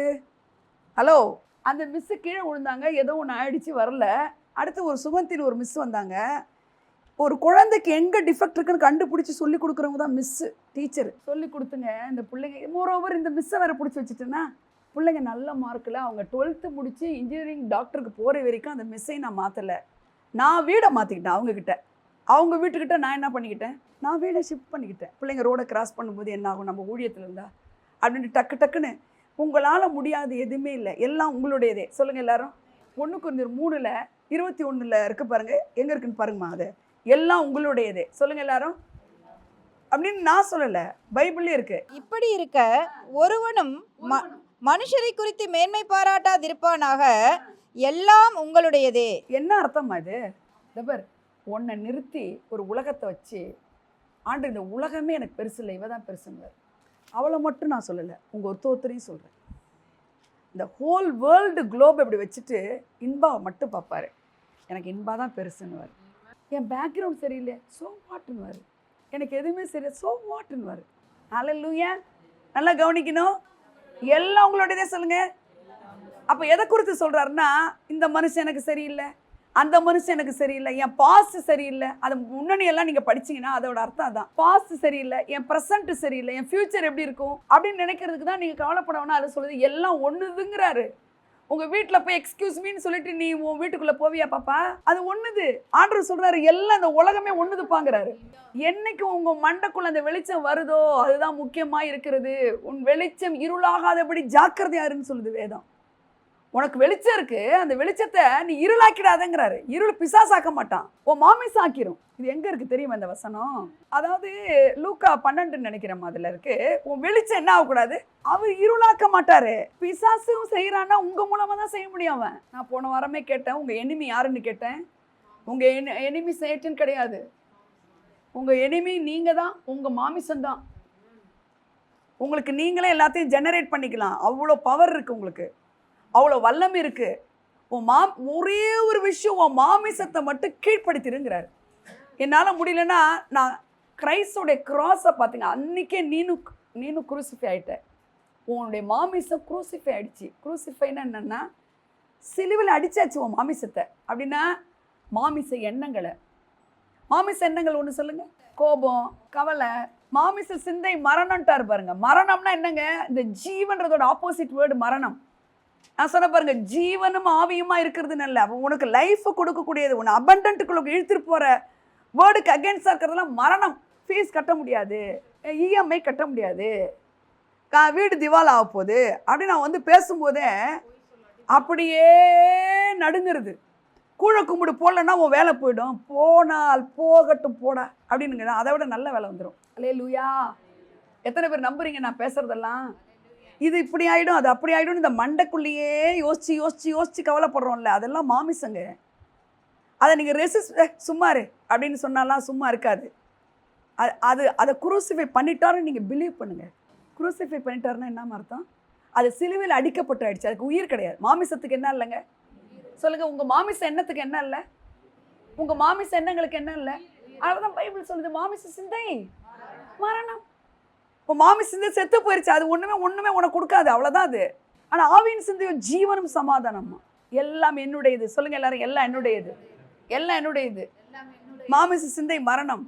ஹலோ, அந்த மிஸ்ஸு கீழே விழுந்தாங்க, ஏதோ ஒன்று ஆயிடுச்சு, வரல. அடுத்து ஒரு சுகந்தின் ஒரு மிஸ் வந்தாங்க. ஒரு குழந்தைக்கு எங்கே டிஃபெக்ட் இருக்குன்னு கண்டுபிடிச்சி சொல்லி கொடுக்குறவங்க தான் மிஸ்ஸு, டீச்சர். சொல்லி கொடுத்துங்க இந்த பிள்ளைங்க. மோரோவர் இந்த மிஸ்ஸை வேறு பிடிச்சி வச்சுட்டேன்னா பிள்ளைங்க நல்ல மார்க்கில் அவங்க 12th முடித்து இன்ஜினியரிங் டாக்டருக்கு போகிற வரைக்கும் அந்த மிஸ்ஸையும் நான் மாற்றலை. நான் வீடை மாற்றிக்கிட்டேன் அவங்கக்கிட்ட. அவங்க வீட்டுக்கிட்ட நான் என்ன பண்ணிக்கிட்டேன், நான் வீடை ஷிஃப்ட் பண்ணிக்கிட்டேன். பிள்ளைங்க ரோடை கிராஸ் பண்ணும்போது என்ன ஆகும், நம்ம ஊழியத்தில் இருந்தா அப்படின்ட்டு டக்குன்னு உங்களால் முடியாது எதுவுமே இல்லை, எல்லாம் உங்களுடையதே. சொல்லுங்கள் எல்லாரும். 1 கொரிந்தியர் 3:21 இருக்குது பாருங்கள், எங்கே இருக்குன்னு பாருங்கம்மா. அது எல்லாம் உங்களுடையதே. சொல்லுங்கள் எல்லாரும். அப்படின்னு நான் சொல்லலை, பைபிள்லேயே இருக்கு. இப்படி இருக்க ஒருவனும் மனுஷரை குறித்து மேன்மை பாராட்டாதிருப்பானாக, எல்லாம் உங்களுடையதே. என்ன அர்த்தமா இது? தபர் உன்னை நிறுத்தி ஒரு உலகத்தை வச்சு, ஆண்டு இந்த உலகமே எனக்கு பெருசு இல்லை, இவ தான் பெருசுங்கிறார். அவளை மட்டும் நான் சொல்லலை, உங்கள் ஒருத்தரையும் சொல்கிறேன். இந்த ஹோல் வேர்ல்டு குளோப் இப்படி வச்சுட்டு இன்பாவை மட்டும் பார்ப்பாரு. எனக்கு இன்பா தான் பெருசுன்னுவார். என் பேக்ரவுண்ட் சரியில்லை, ஸோ வாட்டுன்னுவார். எனக்கு எதுவுமே சரியில்லை, ஸோ வாட்டுன்னுவார். ஹல்லேலூயா. நல்லா கவனிக்கணும், எல்லாம் உங்களுடையதே. சொல்லுங்கள். அப்போ எதை குறித்து சொல்கிறாருன்னா, இந்த மனுஷன் எனக்கு சரியில்லை, அந்த மனுஷன் எனக்கு சரியில்லை, என் பாஸ்ட் சரியில்லை. அது முன்னணியெல்லாம் நீங்கள் படிச்சிங்கன்னா அதோட அர்த்தம் அதான். பாஸ்ட் சரியில்லை, என் ப்ரெசன்ட் சரியில்லை, என் ஃப்யூச்சர் எப்படி இருக்கும் அப்படின்னு நினைக்கிறதுக்கு தான் நீங்கள் கவலைப்படணும்னா அது சொல்லுது எல்லாம் ஒன்றுதுங்கிறாரு. உங்கள் வீட்டில் போய் எக்ஸ்கியூஸ் மீன்னு சொல்லிட்டு நீ உன் வீட்டுக்குள்ளே போவியா பாப்பா? அது ஒன்றுது. ஆண்டவர் சொல்கிறாரு எல்லாம் இந்த உலகமே ஒன்றுதுப்பாங்கிறாரு. என்னைக்கு உங்கள் மண்டைக்குள்ள அந்த வெளிச்சம் வருதோ அதுதான் முக்கியமாக இருக்கிறது. உன் வெளிச்சம் இருளாகாதபடி ஜாக்கிரதையாருன்னு சொல்லுது வேதம். உனக்கு வெளிச்சம் இருக்கு, அந்த வெளிச்சத்தை நீ இருளாக்கிடாதங்கிறாரு. இருள் பிசாசாக்க மாட்டான், உன் மாமிச ஆக்கிரும். இது எங்க இருக்கு தெரியுமா இந்த வசனம்? அதாவது லூக்கா 12 நினைக்கிறேன் அதுல இருக்கு. உன் வெளிச்சம் என்ன ஆகக்கூடாது, அவர் இருளாக்க மாட்டாரு. பிசாசும் செய்யறான்னா உங்க மூலமா தான் செய்ய முடியும் அவன். நான் போன வாரமே கேட்டேன், உங்க எனிமி யாருன்னு கேட்டேன். உங்க எனிமி சேட்டன் கிடையாது, உங்க எனிமி நீங்க தான், உங்க மாமிசம் தான். உங்களுக்கு நீங்களே எல்லாத்தையும் ஜெனரேட் பண்ணிக்கலாம், அவ்வளோ பவர் இருக்கு உங்களுக்கு, அவ்வளோ வல்லமை இருக்கு. ஒரே ஒரு விஷயம், உன் மாமிசத்தை மட்டும் கீழ்ப்படுத்திருங்கிறார். என்னால் முடியலன்னா நான் கிரைஸ்டோடைய கிராஸை பார்த்தீங்க, அன்றைக்கே நீனும் குரூசிஃபை ஆகிட்ட. உன்னுடைய மாமிசம் குரூசிஃபை ஆகிடுச்சு. குரூசிஃபைன்னா என்னென்னா சிலுவில் அடிச்சாச்சு உன் மாமிசத்தை. அப்படின்னா மாமிச எண்ணங்களை, மாமிச எண்ணங்கள் ஒன்று சொல்லுங்கள், கோபம், கவலை, மாமிச சிந்தை, மரணம்ட்டார் பாருங்க. மரணம்னா என்னங்க, இந்த ஜீவன்றதோட ஆப்போசிட் வேர்டு மரணம். நான் சொன்ன பாருங்க, ஜீவனும் ஆவியுமா இருக்கிறது நல்ல. உனக்கு லைஃப் கொடுக்கக்கூடியது, உன்னை அபண்டன்ட்டுக்குள்ள இழுத்துட்டு போற வேர்டுக்கு அகேன்ஸ்டாக இருக்கிறதெல்லாம் மரணம். ஃபீஸ் கட்ட முடியாது, இஎம்ஐ கட்ட முடியாது, வீடு திவால் ஆக போகுது அப்படின்னு நான் வந்து பேசும்போதே அப்படியே நடுங்கிறது. கூழ கும்பிடு போடலன்னா உன் வேலை போயிடும். போனால் போகட்டும் போடா அப்படின்னு அதை விட நல்ல வேலை வந்துடும். அல்லேலூயா. எத்தனை பேர் நம்புறீங்க நான் பேசுறதெல்லாம்? இது இப்படி ஆகிடும், அது அப்படி ஆகிடும், இந்த மண்டைக்குள்ளேயே யோசிச்சு யோசிச்சு யோசிச்சு கவலைப்படுறோம்ல, அதெல்லாம் மாமிசங்க. அதை நீங்கள் சும்மாரு அப்படின்னு சொன்னாலாம் சும்மா இருக்காது. அதை குரூசிஃபை பண்ணிட்டாருன்னு நீங்கள் பிலீவ் பண்ணுங்கள். குரூசிஃபை பண்ணிட்டாருன்னா என்ன அர்த்தம்? அது சிலுவையில் அடிக்கப்பட்டு ஆயிடுச்சு, அதுக்கு உயிர் கிடையாது. மாமிசத்துக்கு என்ன இல்லைங்க சொல்லுங்கள்? உங்கள் மாமிச எண்ணத்துக்கு என்ன இல்லை? உங்கள் மாமிச எண்ணங்களுக்கு என்ன இல்லை? அதுதான் பைபிள் சொல்லுது, மாமிச சிந்தை மரணம். இப்போ மாமி சிந்தை செத்து போயிடுச்சு, அது ஒன்றுமே உனக்கு கொடுக்காது, அவ்வளோதான் அது. ஆனால் ஆவியின் சிந்தையோ ஜீவனும் சமாதானம்மா. எல்லாம் என்னுடையது. சொல்லுங்கள் எல்லாரும், எல்லாம் என்னுடையது, எல்லாம் என்னுடையது. மாமிச சிந்தை மரணம்,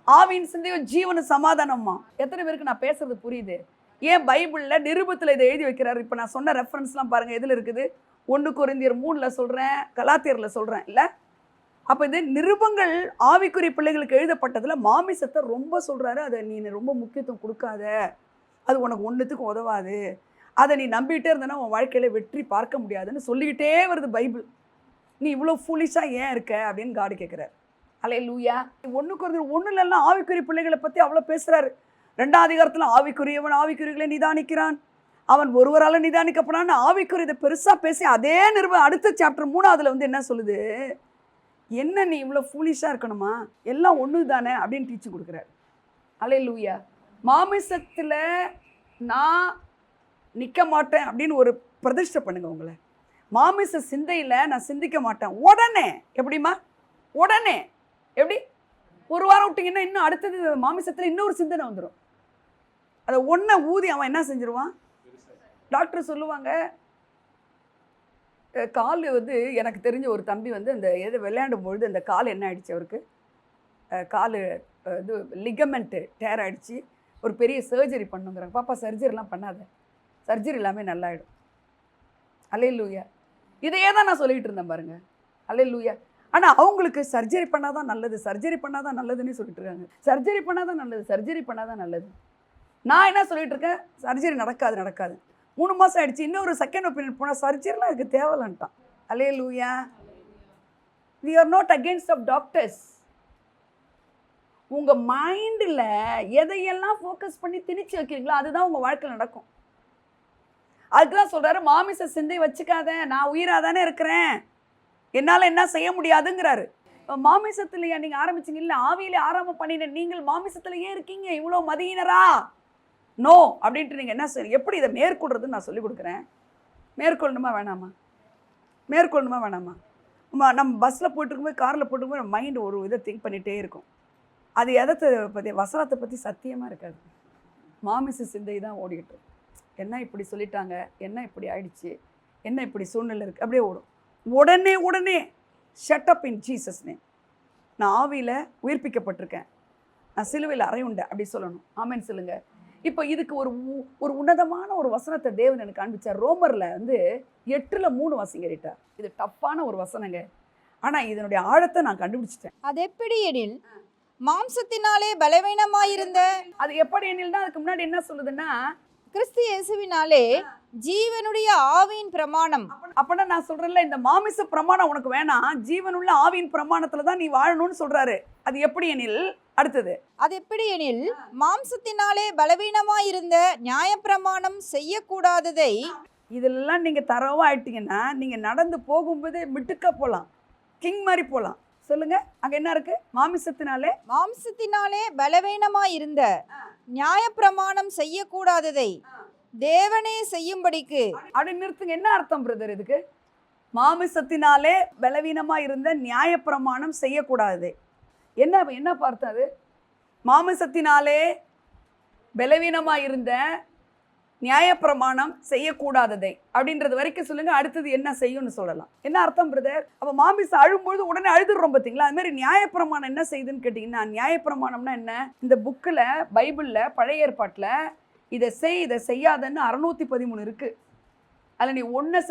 ஆவியின் சிந்தையோ ஜீவனும் சமாதானம்மா. எத்தனை பேருக்கு நான் பேசுறது புரியுது? ஏன் பைபிளில் நிருபத்தில் இதை எழுதி வைக்கிறாரு? இப்போ நான் சொன்ன ரெஃபரன்ஸ்லாம் பாருங்கள், எதில் இருக்குது? 1 கொரிந்தியர் 3 சொல்கிறேன், கலாத்தியரில் சொல்கிறேன், இல்லை அப்போ இந்த நிருபங்கள் ஆவிக்குரிய பிள்ளைகளுக்கு எழுதப்பட்டதில் மாமிசத்தை ரொம்ப சொல்கிறாரு. அதை நீ ரொம்ப முக்கியத்துவம் கொடுக்காத, அது உனக்கு ஒன்றுத்துக்கும் உதவாது, அதை நீ நம்பிக்கிட்டே இருந்தனா உன் வாழ்க்கையில் வெற்றி பார்க்க முடியாதுன்னு சொல்லிக்கிட்டே வருது பைபிள். நீ இவ்வளோ ஃபூலிஷாக ஏன் இருக்க அப்படின்னு காடு கேட்குறாரு. அல்லேலூயா. ஒன்றும் இல்லைன்னா ஆவிக்குரிய பிள்ளைகளை பற்றி அவ்வளோ பேசுகிறாரு. 2ஆம் அதிகாரத்தில் ஆவிக்குரியவன் ஆவிக்குரியர்களை நிதானிக்கிறான், அவன் ஒருவரால் நிதானிக்கப்படான்னு ஆவிக்குரியதை பெருசாக பேசி அதே அடுத்த சாப்டர் 3ஆவதுல வந்து என்ன சொல்லுது, என்ன நீ இவ்வளோ ஃபூலிஷாக இருக்கணுமா, எல்லாம் ஒன்று தானே அப்படின்னு டீச்சிங் கொடுக்குறாரு. அல்லேலூயா. மாமிசத்தில் நான் நிற்க மாட்டேன் அப்படின்னு ஒரு பிரதிஷ்டை பண்ணுங்க உங்களை. மாமிச சிந்தையில் நான் சிந்திக்க மாட்டேன். உடனே எப்படிமா, உடனே எப்படி ஒரு வாரம் விட்டிங்கன்னா இன்னும் அடுத்தது மாமிசத்தில் இன்னொரு சிந்தனை வந்துடும். அதை ஒன்றை ஊதி அவன் என்ன செஞ்சிருவான். டாக்டர் சொல்லுவாங்க, கால் வந்து எனக்கு தெரிஞ்ச ஒரு தம்பி வந்து அந்த எது விளையாடும் பொழுது அந்த கால் என்ன ஆயிடுச்சு, அவருக்கு கால் இது லிகமெண்ட்டு டேர் ஆகிடுச்சு, ஒரு பெரிய சர்ஜரி பண்ணுங்கிறாங்க. பாப்பா சர்ஜரிலாம் பண்ணாத, சர்ஜரி எல்லாமே நல்லாயிடும். அல்லேலூயா. இதையே தான் நான் சொல்லிகிட்டு இருந்தேன் பாருங்கள். அல்லேலூயா. ஆனால் அவங்களுக்கு சர்ஜரி பண்ணாதான் நல்லது, சர்ஜரி பண்ணாதான் நல்லதுன்னு சொல்லிட்டு இருக்காங்க. சர்ஜரி பண்ணாதான் நல்லது, சர்ஜரி பண்ணாதான் நல்லது. நான் என்ன சொல்லிட்டு இருக்கேன், சர்ஜரி நடக்காது. 3 மாதம் ஆயிடுச்சு, இன்னொரு செகண்ட் ஒப்பீனியன் போனால் சர்ஜரிலாம் இதுக்கு தேவையில்லைன்ட்டான். அல்லேலூயா. we are not against of doctors. உங்கள் மைண்டில் எதையெல்லாம் ஃபோக்கஸ் பண்ணி திணிச்சு வைக்கிறீங்களோ அதுதான் உங்கள் வாழ்க்கையில் நடக்கும். அதுக்குதான் சொல்கிறாரு, மாமிச சிந்தை வச்சுக்காத, நான் உயிராக தானே இருக்கிறேன், என்னால் என்ன செய்ய முடியாதுங்கிறாரு. மாமிசத்திலையா நீங்கள் ஆரம்பிச்சிங்க, இல்லை ஆவியிலே ஆரம்பம் பண்ணின நீங்கள் மாமிசத்திலேயே இருக்கீங்க, இவ்வளோ மதியினரா, நோ அப்படின்ட்டு நீங்கள் என்ன சரி எப்படி இதை மேற்கொள்றதுன்னு நான் சொல்லிக் கொடுக்குறேன். மேற்கொள்ளணுமா வேணாமா, மேற்கொள்ளணுமா வேணாமா. நம்ம பஸ்ஸில் போய்ட்டுருக்கும்போது காரில் போய்ட்டுருக்கும்போது நம்ம மைண்டு ஒரு இதை திங்க் பண்ணிகிட்டே இருக்கும். அது எதத்தை பற்றி, வசனத்தை பற்றி சத்தியமாக இருக்காது. மாமிச சிந்தை தான் ஓடிக்கிட்டு, என்ன இப்படி சொல்லிட்டாங்க, என்ன இப்படி ஆயிடுச்சு, என்ன இப்படி சூழ்நிலை இருக்குது, அப்படியே ஓடும். உடனே shut up in Jesus name. நான் ஆவியில் உயிர்ப்பிக்கப்பட்டிருக்கேன், நான் சிலுவையில் அறையுண்டேன் அப்படி சொல்லணும். ஆமென் சொல்லுங்கள். இப்போ இதுக்கு ஒரு உன்னதமான ஒரு வசனத்தை தேவன் எனக்கு காண்பிச்சார். ரோமரில் வந்து 8:3 வாசிங்கரிட்டா. இது டஃப்பான ஒரு வசனங்க, ஆனால் இதனுடைய ஆழத்தை நான் கண்டுபிடிச்சிட்டேன். அது எப்படி எனில் மாம்சத்தினாலே பலவீனமாயிருந்த, அது எப்படி எனில்னா அதுக்கு முன்னாடி என்ன சொல்லுதுன்னா, கிறிஸ்து இயேசுவினாலே ஜீவனுடைய ஆவியின் பிரமாணம். அப்பனா நான் சொல்றேன்ல, இந்த மாமிச பிரமாணம் உனக்கு வேணாம், ஜீவனுள்ள ஆவியின் பிரமாணத்துல தான் நீ வாழணும்னு சொல்றாரு. அது எப்படி எனில், அடுத்தது அது எப்படி எனில் மாம்சத்தினாலே பலவீனமாயிருந்த நியாயப்பிரமாணம் செய்யக்கூடாததை. இதெல்லாம் நீங்க தரவா ஆயிட்டீங்கன்னா நீங்க நடந்து போகும்போது மிட்டுக்க போகலாம், கிங் மாதிரி போகலாம். சொல்லுங்க, அங்க என்ன இருக்கு, மாம்சத்தினாலே பலவீனமாயிருந்த நியாயப்பிரமாணம் செய்யக்கூடாததை தேவனே செய்யும்படிக்கு. அப்படி நிறுத்துங்க. என்ன அர்த்தம் பிரதர் இதுக்கு? மாமிசத்தினாலே பலவீனமா இருந்த நியாயப்பிரமாணம் செய்யக்கூடாது. என்ன பார்த்தது? மாமிசத்தினாலே பலவீனமா இருந்த நியாயப்பிரமாணம் செய்யக்கூடாததை அப்படின்றது வரைக்கும் சொல்லுங்க. அடுத்தது என்ன செய்யும்னு சொல்லலாம். என்ன அர்த்தம் பிரதர்? அப்போ மாமிசம் அழும்பொழுது உடனே அழுதுறோம் பார்த்தீங்களா? அது மாதிரி நியாயப்பிரமாணம் என்ன செய்யுதுன்னு கேட்டிங்கன்னா, நியாயப்பிரமாணம்னா என்ன? இந்த புக்கில் பைபிளில் பழைய ஏற்பாட்டில் இதை செய் இதை செய்யாதன்னு 613 இருக்குது. அதில் நீ ஒன்றை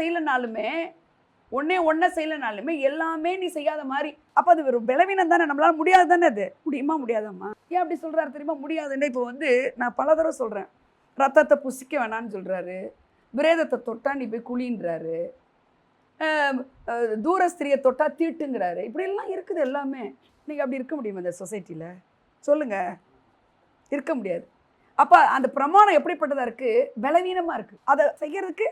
செய்யலைனாலுமே எல்லாமே நீ செய்யாத மாதிரி. அப்போ அது ஒரு பலவீனம் தானே, நம்மளால முடியாது தானே. அது முடியுமா முடியாதாம்மா? ஏன் அப்படி சொல்கிறாரு தெரியுமா? முடியாதுன்னு. இப்போ வந்து நான் பல தடவை சொல்கிறேன், ரத்தத்தை புசிக்க வேணான்னு சொல்கிறாரு, பிரேதத்தை தொட்டா நீ போய் குழின்றாரு, தூரஸ்திரியை தொட்டா தீட்டுங்கிறாரு. இப்படியெல்லாம் இருக்குது எல்லாமே. நீங்கள் அப்படி இருக்க முடியுமா இந்த சொசைட்டியில்? சொல்லுங்கள், இருக்க முடியாது. அப்போ அந்த பிரமாணம் எப்படிப்பட்டதாக இருக்குது? பலவீனமாக இருக்குது, அதை செய்யறதுக்கு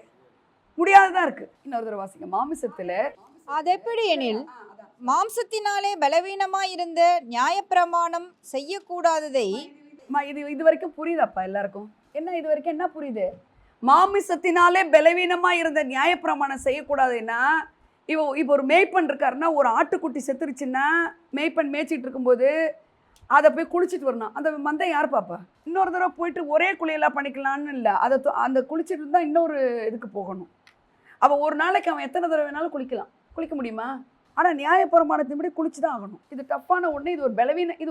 முடியாததாக இருக்குது. இன்னொரு தடவை வாசிங்க. மாமிசத்தில் அது எப்படி எனில் மாம்சத்தினாலே பலவீனமாயிருந்த நியாயப்பிரமாணம் செய்யக்கூடாததை. இது வரைக்கும் புரியுதாப்பா எல்லாருக்கும்? என்ன இது வரைக்கும் என்ன புரியுது? மாமிசத்தினாலே பலவீனமாக இருந்த நியாயப்பிரமாணம் செய்யக்கூடாதுன்னா, இப்போ ஒரு மேய்ப்பன் இருக்காருன்னா, ஒரு ஆட்டுக்குட்டி செத்துருச்சுன்னா மேய்ப்பன் மேய்ச்சிட்டு இருக்கும்போது அதை போய் குளிச்சுட்டு வரணும். அந்த மந்தை யார் பாப்பா? இன்னொரு தடவை போயிட்டு ஒரே குளியெல்லாம் பண்ணிக்கலான்னு இல்லை, அந்த குளிச்சுட்டு இருந்தால் இன்னொரு இதுக்கு போகணும். அவன் ஒரு நாளைக்கு அவன் எத்தனை தடவை வேணாலும் குளிக்க முடியுமா? ஆனால் நியாயப்பிரமாணத்தின்படி குளிச்சு தான் ஆகணும். இது டஃப்பான ஒன்று, இது ஒரு பலவீன, இது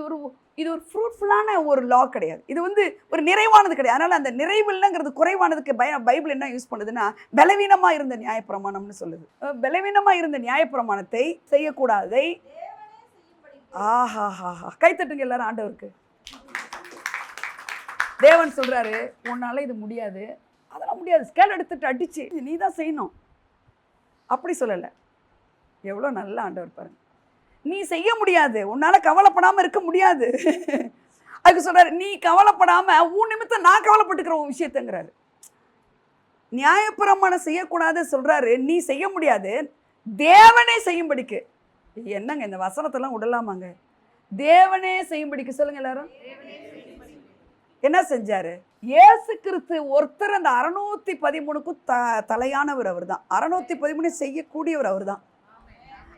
ஒரு ஃப்ரூட்ஃபுல்லான ஒரு லா கிடையாது. இது வந்து ஒரு நிறைவானது கிடையாது. அதனால் அந்த நிறைவில்லைங்கிறது குறைவானதுக்கு பைபிள் என்ன யூஸ் பண்ணுதுன்னா, பலவீனமாக இருந்த நியாயப்பிரமாணம்னு சொல்லுது. பலவீனமாக இருந்த நியாயப்பிரமாணத்தை செய்யக்கூடாதை ஆஹாஹாஹா, கைத்தட்டுங்க எல்லாரும் ஆண்டவருக்கு. தேவன் சொல்றாரு, உன்னால இது முடியாது, அதெல்லாம் முடியாது, ஸ்கேல் எடுத்துட்டு அடிச்சு நீ தான் செய்யணும். அப்படி சொல்லலை. எவ்வளோ நல்ல ஆண்டவர் பாருங்க. நீ செய்ய முடியாது, உன்னால கவலைப்படாம இருக்க முடியாது. அதுக்கு சொல்றாரு, நீ கவலைப்படாம உன் நிமித்தம் நான் கவலைப்பட்டுக்கிற உன் விஷயத்தங்கிறாரு. நியாயப்பிரமாணம் செய்யக்கூடாது சொல்றாரு, நீ செய்ய முடியாது, தேவனே செய்யும்படிக்கு. என்னங்க இந்த வசனத்தெல்லாம் விடலாமாங்க? தேவனே செய்யும்படிக்கு சொல்லுங்க எல்லாரும். என்ன செஞ்சாரு? இயேசு கிறிஸ்து ஒருத்தர் அந்த 613க்கும் தலையானவர் அவர் தான். 613 செய்யக்கூடியவர் அவர் தான்.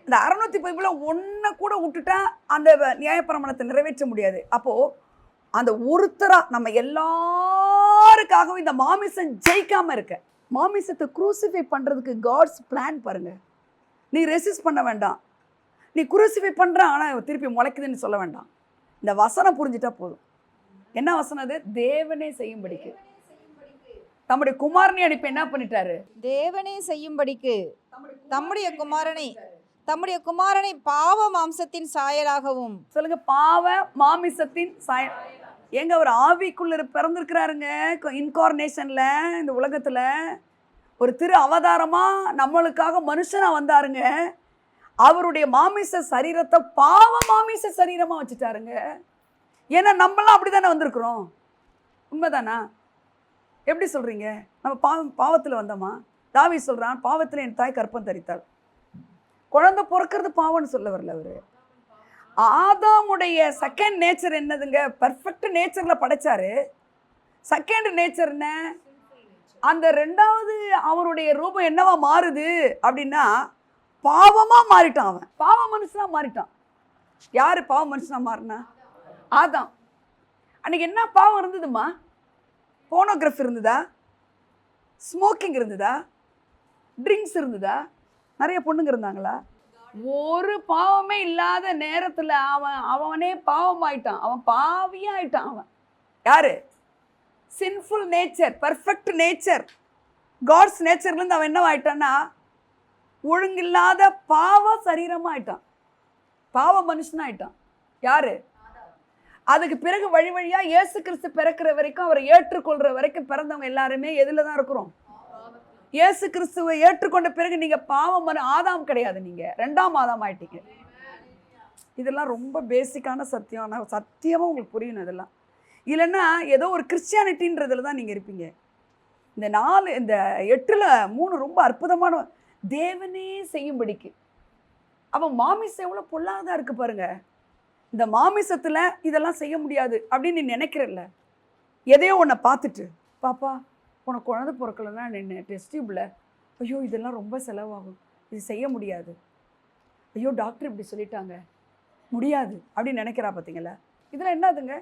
இந்த 613 ஒன்றை கூட விட்டுட்டா அந்த நியாயப்பிரமாணத்தை நிறைவேற்ற முடியாது. அப்போ அந்த ஒருத்தரா நம்ம எல்லாருக்காகவும் இந்த மாமிசம் ஜெயிக்காம இருக்க, மாமிசத்தை குரூசிஃபை பண்றதுக்கு காட்ஸ் பிளான் பாருங்க. நீ ரெசிஸ்ட் பண்ண வேண்டாம், நீ குரூசிஃபை பண்ற ஆனா திருப்பி முளைக்குதுன்னு சொல்ல வேண்டாம். இந்த வசனம் புரிஞ்சுட்டா போதும். என்ன வசனம் அது? தேவனே செய்யும்படிக்கு தம்முடைய குமாரனை அனுப்பி என்ன பண்ணிட்டாரு? தேவனே செய்யும்படிக்கு தம்முடைய குமாரனை பாவ மாம்சத்தின் சாயலாகவும். சொல்லுங்க, பாவ மாமிசத்தின் சாயல். எங்க ஒரு ஆவிக்குள்ள பிறந்திருக்கிறாருங்க. இன்கார்னேஷன்ல இந்த உலகத்துல ஒரு திரு அவதாரமா நம்மளுக்காக மனுஷனா வந்தாருங்க. அவருடைய மாமிச சரீரத்தை பாவ மாமிச சரீரமா வச்சுட்டாருங்க. ஏன்னா நம்மளாம் அப்படிதானே வந்திருக்கிறோம். உண்மைதானா? எப்படி சொல்றீங்க? நம்ம பாவத்தில் வந்தோமா? தாவீது சொல்றான், பாவத்தில் என் தாய் கற்பம் தரித்தாள். குழந்தை பிறக்கிறது பாவம்னு சொல்ல வரல அவரு. ஆதாமுடைய செகண்ட் நேச்சர் என்னதுங்க? பர்ஃபெக்ட் நேச்சர்ல படைச்சாரு. செகண்ட் நேச்சர் என்ன? அந்த ரெண்டாவது அவருடைய ரூபம் என்னவா மாறுது அப்படின்னா பாவமா மாறிட்டான். அவன் பாவ மனுஷனா மாறிட்டான். யாரு பாவ மனுஷனா மாறினா? ஆதாம். அன்னைக்கு என்ன பாவம் இருந்ததுமா? போனோகிராஃபி இருந்ததா? ஸ்மோக்கிங் இருந்ததா? ட்ரிங்க்ஸ் இருந்ததா? நிறைய பொண்ணுங்க இருந்தாங்களா? ஒரு பாவமே இல்லாத நேரத்தில் அவனே பாவம் ஆயிட்டான். அவன் பாவியா ஆயிட்டான். அவன் யாரு? Sinful nature, perfect nature, God's நேச்சர்லேருந்து அவன் என்ன ஆயிட்டான்னா ஒழுங்கில்லாத பாவ சரீரமா ஆயிட்டான். பாவ மனுஷனா ஆயிட்டான். யாரு? அதுக்கு பிறகு வழி வழியா இயேசு கிறிஸ்து பிறக்கிற வரைக்கும், அவரை ஏற்றுக்கொள்ற வரைக்கும் பிறந்தவங்க எல்லாருமே எதுல தான் இருக்கிறோம்? இயேசு கிறிஸ்துவை ஏற்றுக்கொண்ட பிறகு நீங்க பாவம் ஆதாம் கிடையாது, நீங்க ரெண்டாம் ஆதாம் ஆயிட்டீங்க. இதெல்லாம் ரொம்ப பேசிக்கான சத்தியம். ஆனால் சத்தியமா உங்களுக்கு புரியணும் இதெல்லாம். இல்லைன்னா ஏதோ ஒரு கிறிஸ்டியானிட்டின்றதுல தான் நீங்க இருப்பீங்க. இந்த 8ல் 3 ரொம்ப அற்புதமான தேவனே செய்யும்படிக்கு. அப்போ மாமிசம் எவ்வளோ பொல்லாததா இருக்கு பாருங்க. இந்த மாமிசத்தில் இதெல்லாம் செய்ய முடியாது அப்படின்னு நீ நினைக்கிறல்ல, எதையோ ஒன்றை பார்த்துட்டு, பாப்பா உனக்கு குழந்தை பிறக்கலன்னா நின்று டெஸ்டியூபில், ஐயோ இதெல்லாம் ரொம்ப செலவாகும், இது செய்ய முடியாது, ஐயோ டாக்டர் இப்படி சொல்லிட்டாங்க, முடியாது அப்படின்னு நினைக்கிறா. பார்த்தீங்களா? இதெல்லாம் என்னதுங்க?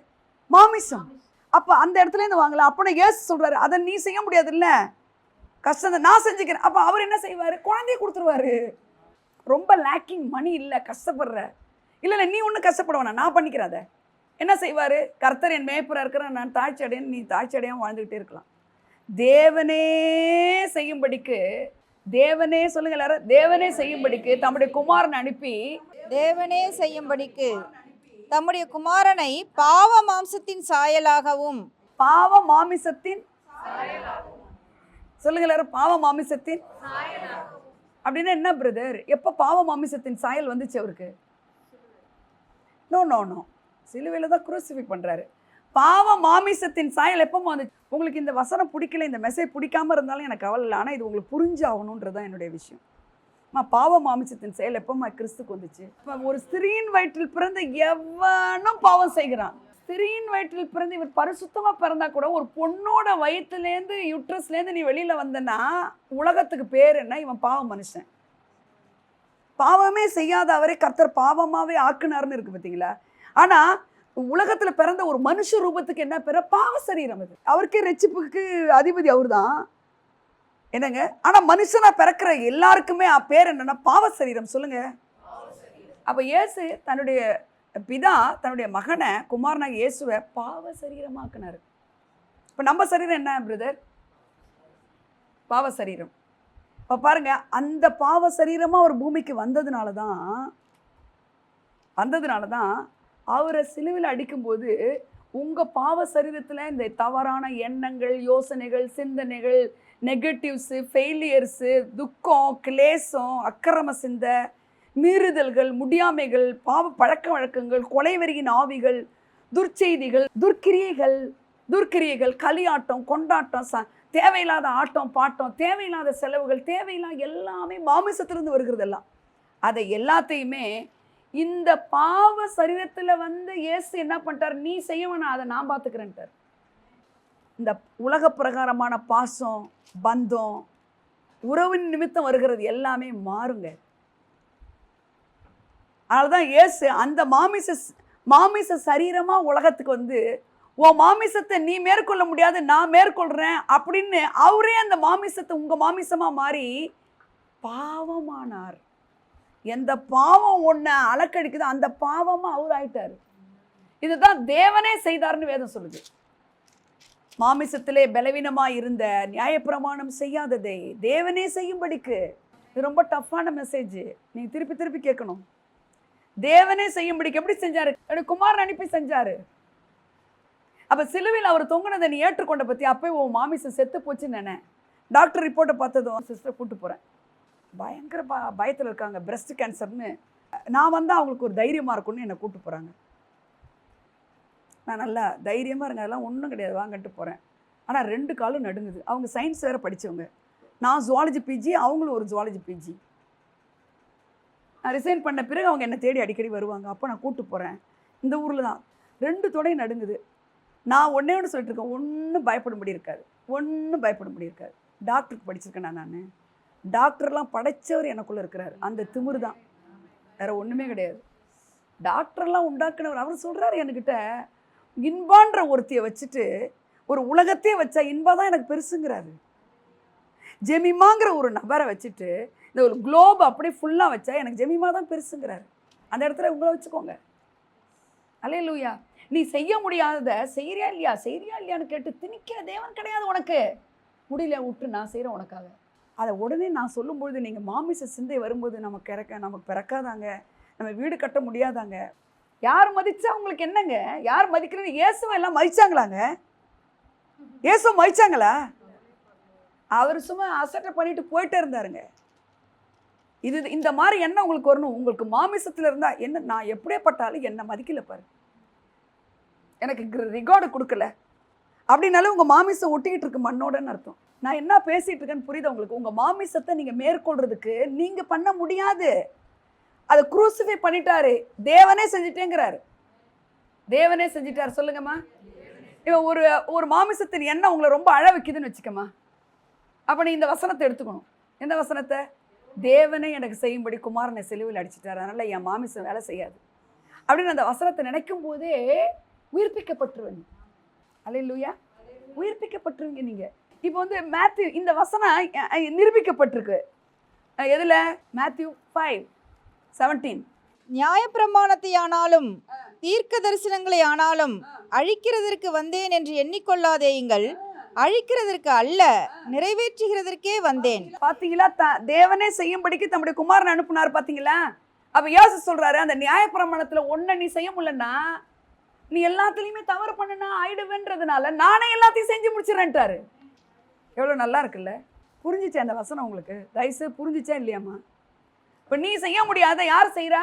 மாமிசம். அப்போ அந்த இடத்துலேருந்து வாங்கலாம். அப்போ ஏசு சொல்கிறாரு, அதை நீ செய்ய முடியாது, இல்லை கஷ்டம் தான், நான் செஞ்சுக்கிறேன். அப்போ அவர் என்ன செய்வார்? குழந்தைய கொடுத்துருவாரு. ரொம்ப லேக்கிங் மணி இல்லை, கஷ்டப்படுற இல்லை நீ ஒன்றும் கஷ்டப்பட வேணாம், நான் பண்ணிக்கிறாத. என்ன செய்வார்? கர்த்தர் என் மேய்ப்பராக இருக்கிறேன், நான் தாழ்ச்சி அடையேன்னு நீ தாழ்ச்சி அடையாமல் வாழ்ந்துக்கிட்டே இருக்கலாம். தேவனே செய்யும்படிக்கு, தேவனே சொல்லுங்க எல்லாரும், தேவனே செய்யும்படிக்கு தம்முடைய குமாரனை அனுப்பி, தேவனே செய்யும்படிக்கு தம்முடைய குமாரனை பாவ மாம்சத்தின் சாயலாகவும். பாவ மாமிசத்தின் சொல்லுங்க எல்லாரும், பாவ மாமிசத்தின் அப்படின்னா என்ன பிரதர்? எப்போ பாவ மாமிசத்தின் சாயல் வந்துச்சு அவருக்கு? நோ, சிலுவையில் தான் குரூசிஃபை பண்ணுறாரு. பாவ மாமிசத்தின் சாயல் எப்போ வந்துச்சு? உங்களுக்கு இந்த வசனம் பிடிக்கல, இந்த மெசேஜ் பிடிக்காம இருந்தாலும் எனக்கு கவலை இல்லை. ஆனால் இது உங்களுக்கு புரிஞ்சாகணுன்றது தான் என்னுடைய விஷயம். பாவ மாமிசத்தின் செயல் எப்போம்மா கிறிஸ்துக்கு வந்துச்சு? இப்போ ஒரு ஸ்திரீயின் வயிற்றில் பிறந்த எவனும் பாவம் செய்கிறான். ஸ்திரீயின் வயிற்றில் பிறந்து இவர் பரிசுத்தமாக பிறந்தா கூட, ஒரு பொண்ணோட வயிற்றுலேருந்து யூட்ரஸ்லேருந்து நீ வெளியில் வந்தனா உலகத்துக்கு பேர் என்ன? இவன் பாவ மனுஷன். பாவமே செய்யாத அவரே கர்த்தர் பாவமாகவே ஆக்குனார்னு இருக்கு பார்த்தீங்களா? ஆனால் உலகத்தில் பிறந்த ஒரு மனுஷ ரூபத்துக்கு என்ன பேர்? பாவ சரீரம். அது அவருக்கே ரட்சிப்புக்கு அதிபதி அவர் தான், என்னங்க. ஆனால் மனுஷனாக பிறக்கிற எல்லாருக்குமே பேர் என்னன்னா பாவ சரீரம். சொல்லுங்க. அப்போ இயேசு தன்னுடைய பிதா தன்னுடைய மகனை, குமாரனாக இயேசுவை பாவ சரீரமாக்குனாரு. இப்போ நம்ம சரீரம் என்ன பிரதர்? பாவ சரீரம். இப்போ பாருங்க, அந்த பாவ சரீரமாக ஒரு பூமிக்கு வந்ததுனால தான் வந்ததுனால தான் அவரை சிலுவையில் அடிக்கும்போது உங்கள் பாவ சரீரத்தில் இந்த தவறான எண்ணங்கள், யோசனைகள், சிந்தனைகள், நெகட்டிவ்ஸு, ஃபெயிலியர்ஸு, துக்கம், கிளேசம், அக்கிரம சிந்தை, மீறுதல்கள், முடியாமைகள், பாவ பழக்க வழக்கங்கள், கொலைவெறியின் ஆவிகள், துர்ச்செய்திகள், துர்க்கிரியைகள், களியாட்டம், கொண்டாட்டம், தேவையில்லாத ஆட்டம் பாட்டம், தேவையில்லாத செலவுகள், தேவையில்லாத எல்லாமே மாமிசத்திலிருந்து வருகிறதெல்லாம். அதை எல்லாத்தையுமே இந்த பாவ சரீரத்தில் வந்து இயேசு என்ன பண்ணிட்டார்? நீ செய்யவனா, அதை நான் பார்த்துக்கிறேன்ட்டார். இந்த உலக பிரகாரமான பாசம், பந்தம், உறவின் நிமித்தம் வருகிறது எல்லாமே மாறுங்க. அதனால்தான் இயேசு அந்த மாமிச சரீரமா உலகத்துக்கு வந்து உன் மாமிசத்தை நீ மேற்கொள்ள முடியாது, நான் மேற்கொள்றேன் அப்படின்னு அவரே அந்த மாமிசத்தை உங்க மாமிசமா மாறி பாவமானார். எந்த பாவம் ஒன்றை அலக்கடிக்குதோ அந்த பாவமா அவர் ஆயிட்டாரு. இதுதான் தேவனே செய்தார்னு வேதம் சொல்லுது. மாமிசத்திலே பலவீனமாக இருந்த நியாயப்பிரமாணம் செய்யாததை தேவனே செய்யும்படிக்கு. இது ரொம்ப டஃப்பான மெசேஜ், நீங்கள் திருப்பி திருப்பி கேட்கணும். தேவனே செய்யும்படிக்கு எப்படி செஞ்சாரு? குமாரன் அனுப்பி செஞ்சாரு. அப்போ சிலுவையில் அவர் தொங்குனதை நீ ஏற்றுக்கொண்ட பற்றி அப்போயே உன் மாமிசம் செத்து போச்சுன்னு நினை. டாக்டர் ரிப்போர்ட்டை பார்த்ததும் சிஸ்டர் கூப்பிட்டு போகிறேன், பயங்கர பயத்தில் இருக்காங்க, பிரஸ்ட் கேன்சர்னு. நான் வந்தால் அவங்களுக்கு ஒரு தைரியமாக இருக்கும்னு என்னை கூப்பிட்டு போகிறாங்க. நான் நல்லா தைரியமாக இருங்க, அதெல்லாம் ஒன்றும் கிடையாது வாங்கன்ட்டு போகிறேன். ஆனால் 2 காலும் நடுங்குது. அவங்க சயின்ஸ் வேறு படித்தவங்க, நான் ஜுவாலஜி பிஜி, அவங்களும் ஒரு ஜுவாலஜி பிஜி. நான் ரிசைன் பண்ண பிறகு அவங்க என்னை தேடி அடிக்கடி வருவாங்க. அப்போ நான் கூப்பிட்டு போகிறேன். இந்த ஊரில் தான் 2 தொடையும் நடுங்குது. நான் ஒன்றே ஒன்று சொல்லிட்டு இருக்கேன், ஒன்றும் பயப்படும்படி இருக்காது. டாக்டருக்கு படிச்சிருக்கேன் நான். டாக்டர்லாம் படைச்சவர் எனக்குள்ளே இருக்கிறார். அந்த திமிரு தான், வேறு ஒன்றுமே கிடையாது. டாக்டர்லாம் உண்டாக்குனவர். அவர் சொல்கிறாரு என்கிட்ட, இன்பான்ற ஒருத்தியை வச்சுட்டு ஒரு உலகத்தையே வச்சா இன்பா தான் எனக்கு பெருசுங்கிறாரு. ஜெமிமாங்கிற ஒரு நபரை வச்சுட்டு இந்த ஒரு குளோப் அப்படியே ஃபுல்லாக வச்சா எனக்கு ஜெமிமா தான் பெருசுங்கிறாரு. அந்த இடத்துல உங்களை வச்சுக்கோங்க. அல்லேலூயா. நீ செய்ய முடியாததை செய்கிறியா இல்லையான்னு கேட்டு திணிக்கிற தேவன் கிடையாது உனக்கு. முடியல விட்டு நான் செய்கிறேன் உனக்காக. அதை உடனே நான் சொல்லும்பொழுது நீங்கள் மாமிச சிந்தை வரும்போது நமக்கு பிறக்காதாங்க, நம்ம வீடு கட்ட முடியாதாங்க. யார் மதிச்சா உங்களுக்கு என்னங்க? யார் மதிக்கிறேன்னு இயேசுவை எல்லாம் மதிச்சாங்களாங்க? இயேசுவை மதிச்சாங்களா? அவர் சும்மா அசட்டை பண்ணிட்டு போயிட்டே இருந்தாருங்க. இந்த மாதிரி என்ன உங்களுக்கு வரணும்? உங்களுக்கு மாமிசத்தில் இருந்தால் என்ன, நான் எப்படியே பட்டாலும் என்னை மதிக்கல பாரு, எனக்கு ரிகார்டு கொடுக்கல அப்படின்னாலும் உங்கள் மாமிசம் ஒட்டிக்கிட்டு இருக்கு மண்ணோடன்னு அர்த்தம். நான் என்ன பேசிகிட்டு இருக்கேன்னு புரியுது உங்களுக்கு? உங்கள் மாமிசத்தை நீங்கள் மேற்கொள்றதுக்கு நீங்கள் பண்ண முடியாது. அதை குரூசிஃபை பண்ணிட்டாரு. தேவனே செஞ்சுட்டேங்கிறாரு. தேவனே செஞ்சுட்டாரு. சொல்லுங்கம்மா. இவன் ஒரு மாமிசத்தின் எண்ணம் உங்களை ரொம்ப அழ வைக்குதுன்னு வச்சுக்கம்மா. அப்போ நீ இந்த வசனத்தை எடுத்துக்கணும். எந்த வசனத்தை? தேவனே எனக்கு செய்யும்படி குமாரனை சிலுவையில் அடிச்சிட்டாரு, அதனால் என் மாமிசம் வேலை செய்யாது அப்படின்னு அந்த வசனத்தை நினைக்கும் போதே உயிர்ப்பிக்கப்பட்டுருவீங்க. அல்லேலூயா. உயிர்ப்பிக்கப்பட்டுருவீங்க நீங்கள். இப்போ வந்து மேத்யூ இந்த வசனம் நிரூபிக்கப்பட்டிருக்கு. எதில்? மேத்யூ 5:17. நியாயப்பிரமாணத்தை ஆனாலும் தீர்க்க தரிசனங்களை ஆனாலும் அழிக்கிறதற்கு வந்தேன் என்று எண்ணிக்கொள்ளாதேயுங்கள், அழிக்கிறதற்கு அல்ல நிறைவேற்றுகிறதற்கே வந்தேன். பார்த்தீங்களா? தேவனே செய்யும்படிக்கு தம்முடைய குமாரன் அனுப்புனார். பார்த்தீங்களா? அப்போ யோசி சொல்கிறாரு, அந்த நியாயப்பிரமாணத்தில் ஒன்றை நீ செய்ய முடியலன்னா, நீ எல்லாத்துலேயுமே தவறு பண்ணுனா ஆயிடுவேன்றதுனால நானே எல்லாத்தையும் செஞ்சு முடிச்சிடறேன்ட்டாரு. எவ்வளோ நல்லா இருக்குல்ல? புரிஞ்சிச்சா அந்த வசனம் உங்களுக்கு? தயவுசெய்து புரிஞ்சிச்சா இல்லையாம்மா? இப்போ நீ செய்ய முடியாத யார் செய்கிறா?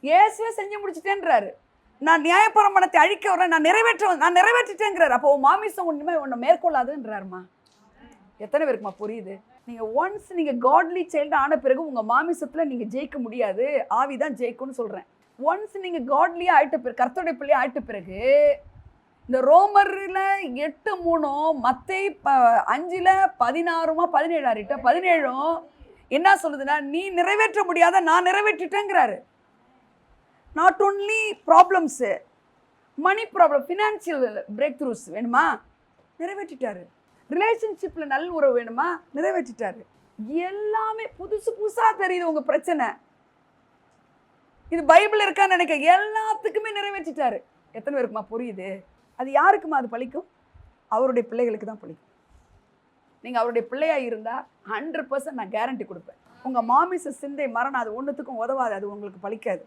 இயேசுவே செஞ்சு முடிச்சிட்டேன்றாரு. நான் நியாயப்பிரமாணத்தை அழிக்க வரேன், நான் நிறைவேற்றிட்டேங்கிறார். அப்போ மாமிசம் ஒன்றுமே ஒன்று மேற்கொள்ளாதுன்றாருமா. எத்தனை பேருக்குமா புரியுது? நீங்கள் ஒன்ஸ் நீங்கள் காட்லி சைல்டு ஆன பிறகு உங்கள் மாமிசத்தில் நீங்கள் ஜெயிக்க முடியாது, ஆவி தான் ஜெயிக்கும்னு சொல்கிறேன். ஒன்ஸ் நீங்கள் காட்லியாக ஆயிட்ட பிறகு, கர்த்தருடைய பிள்ளையாக ஆயிட்ட பிறகு, இந்த ரோமரில் 8:3 மத்தேயு 5:16 17 என்ன சொல்லுதுன்னா, நீ நிறைவேற்ற முடியாத நான் நிறைவேற்றிட்டேங்கிறாரு. Not only problems, money problem, financial breakthroughs வேணுமா? நிறைவேற்றிட்டாரு. ரிலேஷன்ஷிப்பில் நல்ல உறவு வேணுமா? நிறைவேற்றிட்டாரு. எல்லாமே புதுசாக தெரியுது உங்கள் பிரச்சனை. இது பைபிள் இருக்கான்னு நினைக்க, எல்லாத்துக்குமே நிறைவேற்றிட்டாரு. எத்தனை பேருக்குமா புரியுது? அது யாருக்குமா அது பலிக்கும்? அவருடைய பிள்ளைகளுக்கு தான் பலிக்கும். நீங்கள் அவருடைய பிள்ளையாக இருந்தால் 100% நான் கேரண்டி கொடுப்பேன். உங்கள் மாமிச சிந்தை மரணம் அது ஒன்றுத்துக்கும் உதவாது, அது உங்களுக்கு பலிக்காது.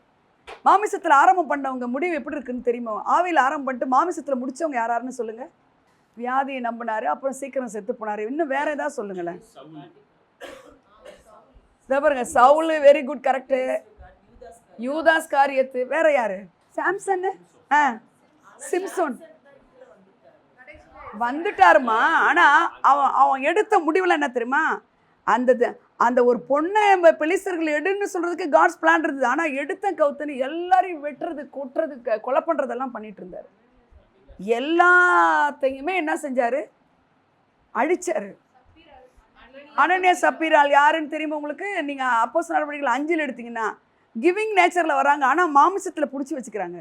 மாமிசத்தில் ஆரம்பம் பண்ணவங்க முடிவு எப்படி இருக்குன்னு தெரியுமா? ஆவியில் ஆரம்பம் பண்ணிட்டு மாமிசத்தில் முடிச்சவங்க யாராருன்னு சொல்லுங்க. வியாதியை நம்பினாரு, அப்புறம் சீக்கிரம் செத்து போனாரு. இன்னும் வேற ஏதாவது சொல்லுங்களேன். பாருங்க, சவுல் வெரி குட், கரெக்டு. யூதாஸ் காரியத்து, வேற யாரு? சாம்சன், சிம்சோன் வந்துட்டாருமா. ஆனா அவன் எடுத்த முடிவுல என்ன தெரியுமா? அந்த ஒரு பொண்ணை பெலிஸ்தர்கள் எடுன்னு சொல்றதுக்கு காட்ஸ் பிளான் இருந்தது. ஆனா எடுத்த கவுத்தன்னு எல்லாரையும் வெட்டுறது, கொட்டுறது, கொலை பண்றதெல்லாம் பண்ணிட்டு இருந்தாரு. எல்லாத்தையுமே என்ன செஞ்சாரு? அழிச்சாரு. அனனியா சப்பீரால் யாருன்னு தெரியுமா உங்களுக்கு? நீங்க அப்போஸ்தலர் நடவடிக்கைகள் 5 எடுத்தீங்கன்னா கிவிங் நேச்சர்ல வராங்க, ஆனா மாமிசத்துல புடிச்சு வச்சுக்கிறாங்க.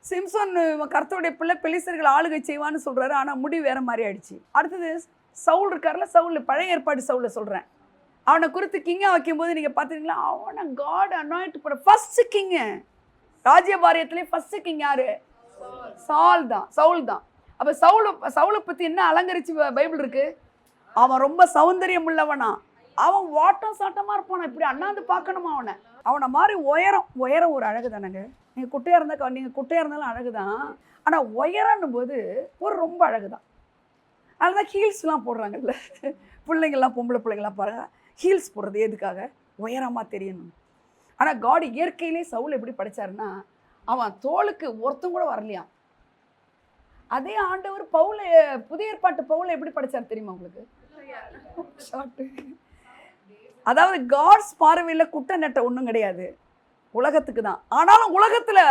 சிம்சோன் கர்த்தருடைய பிள்ளை, பெலிஸ்தர்கள் ஆளுகை செய்வான்னு சொல்றாரு, ஆனா முடிவு வேற மாதிரி ஆயிடுச்சு. அடுத்தது சவுல் இருக்கார்ல, சவுல் பழைய ஏற்பாடு சவுல சொல்றேன். அவனை குறித்து கிங்கா வைக்கும் போது நீங்க பாத்தீங்களா, அவனை காட் அனாயிண்ட் பண்ண ஃபர்ஸ்ட் கிங். ராஜ்யபாரியத்திலே ஃபர்ஸ்ட் கிங் யாரு? சவுல் தான். அப்ப சவுலை பத்தி என்ன அலங்கரிச்சு பைபிள் இருக்கு? அவன் ரொம்ப சௌந்தரியம் உள்ளவனா, அவன் வாட்டம் சாட்டமா இருப்பானா, இப்படி அண்ணாந்து பார்க்கணுமா அவனை மாதிரி உயரம் ஒரு அழகு தானங்க. நீங்கள் குட்டையாக இருந்தால் நீங்கள் குட்டையாக இருந்தாலும் அழகு தான், ஆனால் உயரன்னும் போது ஒரு ரொம்ப அழகு தான். அதனால தான் ஹீல்ஸ்லாம் போடுறாங்கல்ல பிள்ளைங்கள்லாம், பொம்பளை பிள்ளைங்கள்லாம் பாருங்கள், ஹீல்ஸ் போடுறது எதுக்காக? உயரமாக தெரியணும். ஆனால் காட் இயற்கையிலே சவுல் எப்படி படைச்சாருன்னா, அவன் தோளுக்கு ஒருத்தம் கூட வரலையாம். அதே ஆண்டவர் பவுலை, புதிய ஏற்பாட்டு பவுலை எப்படி படைச்சார் தெரியுமா உங்களுக்கு? ஷார்ட்டு. அதாவது காட்ஸ் பார்வையில் குட்டை நெட்டை ஒன்றும் கிடையாது, உலகத்துக்கு தான். ஆனாலும் உலகத்தில்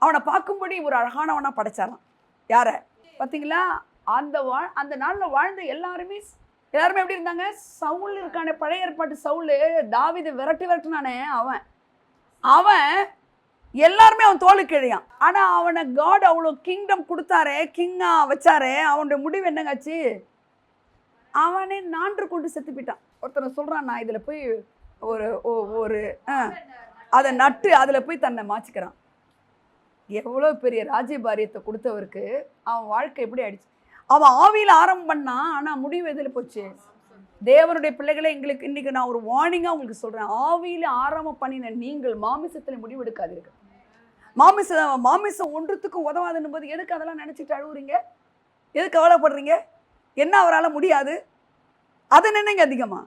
அவனை பார்க்கும்படி ஒரு அழகானவனாக படைச்சாராம். யாரை பார்த்தீங்களா? அந்த நாளில் வாழ்ந்த எல்லாருமே எப்படி இருந்தாங்க? சவுல் இருக்கானே, பழைய ஏற்பாட்டு சவுல், தாவீதை விரட்டினானே, அவன் எல்லாருமே அவன் தோளுக்கு இழையான். ஆனால் அவனை காட் அவ்வளோ கிங்டம் கொடுத்தாரே, கிங்கா வச்சாரே, அவனுடைய முடிவு என்னங்காச்சு? அவனே நான்று கொண்டு செத்து போயிட்டான். ஒருத்தனை சொல்கிறான், நான் இதில் போய் ஒரு அதை நட்டு அதில் போய் தன்னை மாச்சிக்கிறான். எவ்வளோ பெரிய ராஜ்யபாரியத்தை கொடுத்தவருக்கு அவன் வாழ்க்கை எப்படி ஆயிடுச்சு? அவன் ஆவியில் ஆரம்பம் பண்ணான், ஆனால் முடிவு எதில் போச்சு? தேவனுடைய பிள்ளைகளை, எங்களுக்கு இன்றைக்கி நான் ஒரு வார்னிங்காக உங்களுக்கு சொல்கிறேன். ஆவியில் ஆரம்பம் பண்ணின நீங்கள் மாமிசத்தில் முடிவு எடுக்காதீர்கள். மாமிசம் ஒன்றுத்துக்கும் உதவாதுன்னும் போது எதுக்கு அதெல்லாம் நினச்சிட்டு அழுவுறீங்க? எதுக்கு கவலைப்படுறீங்க? என்ன அவரால் முடியாது? அதை நினைங்க அதிகமாக.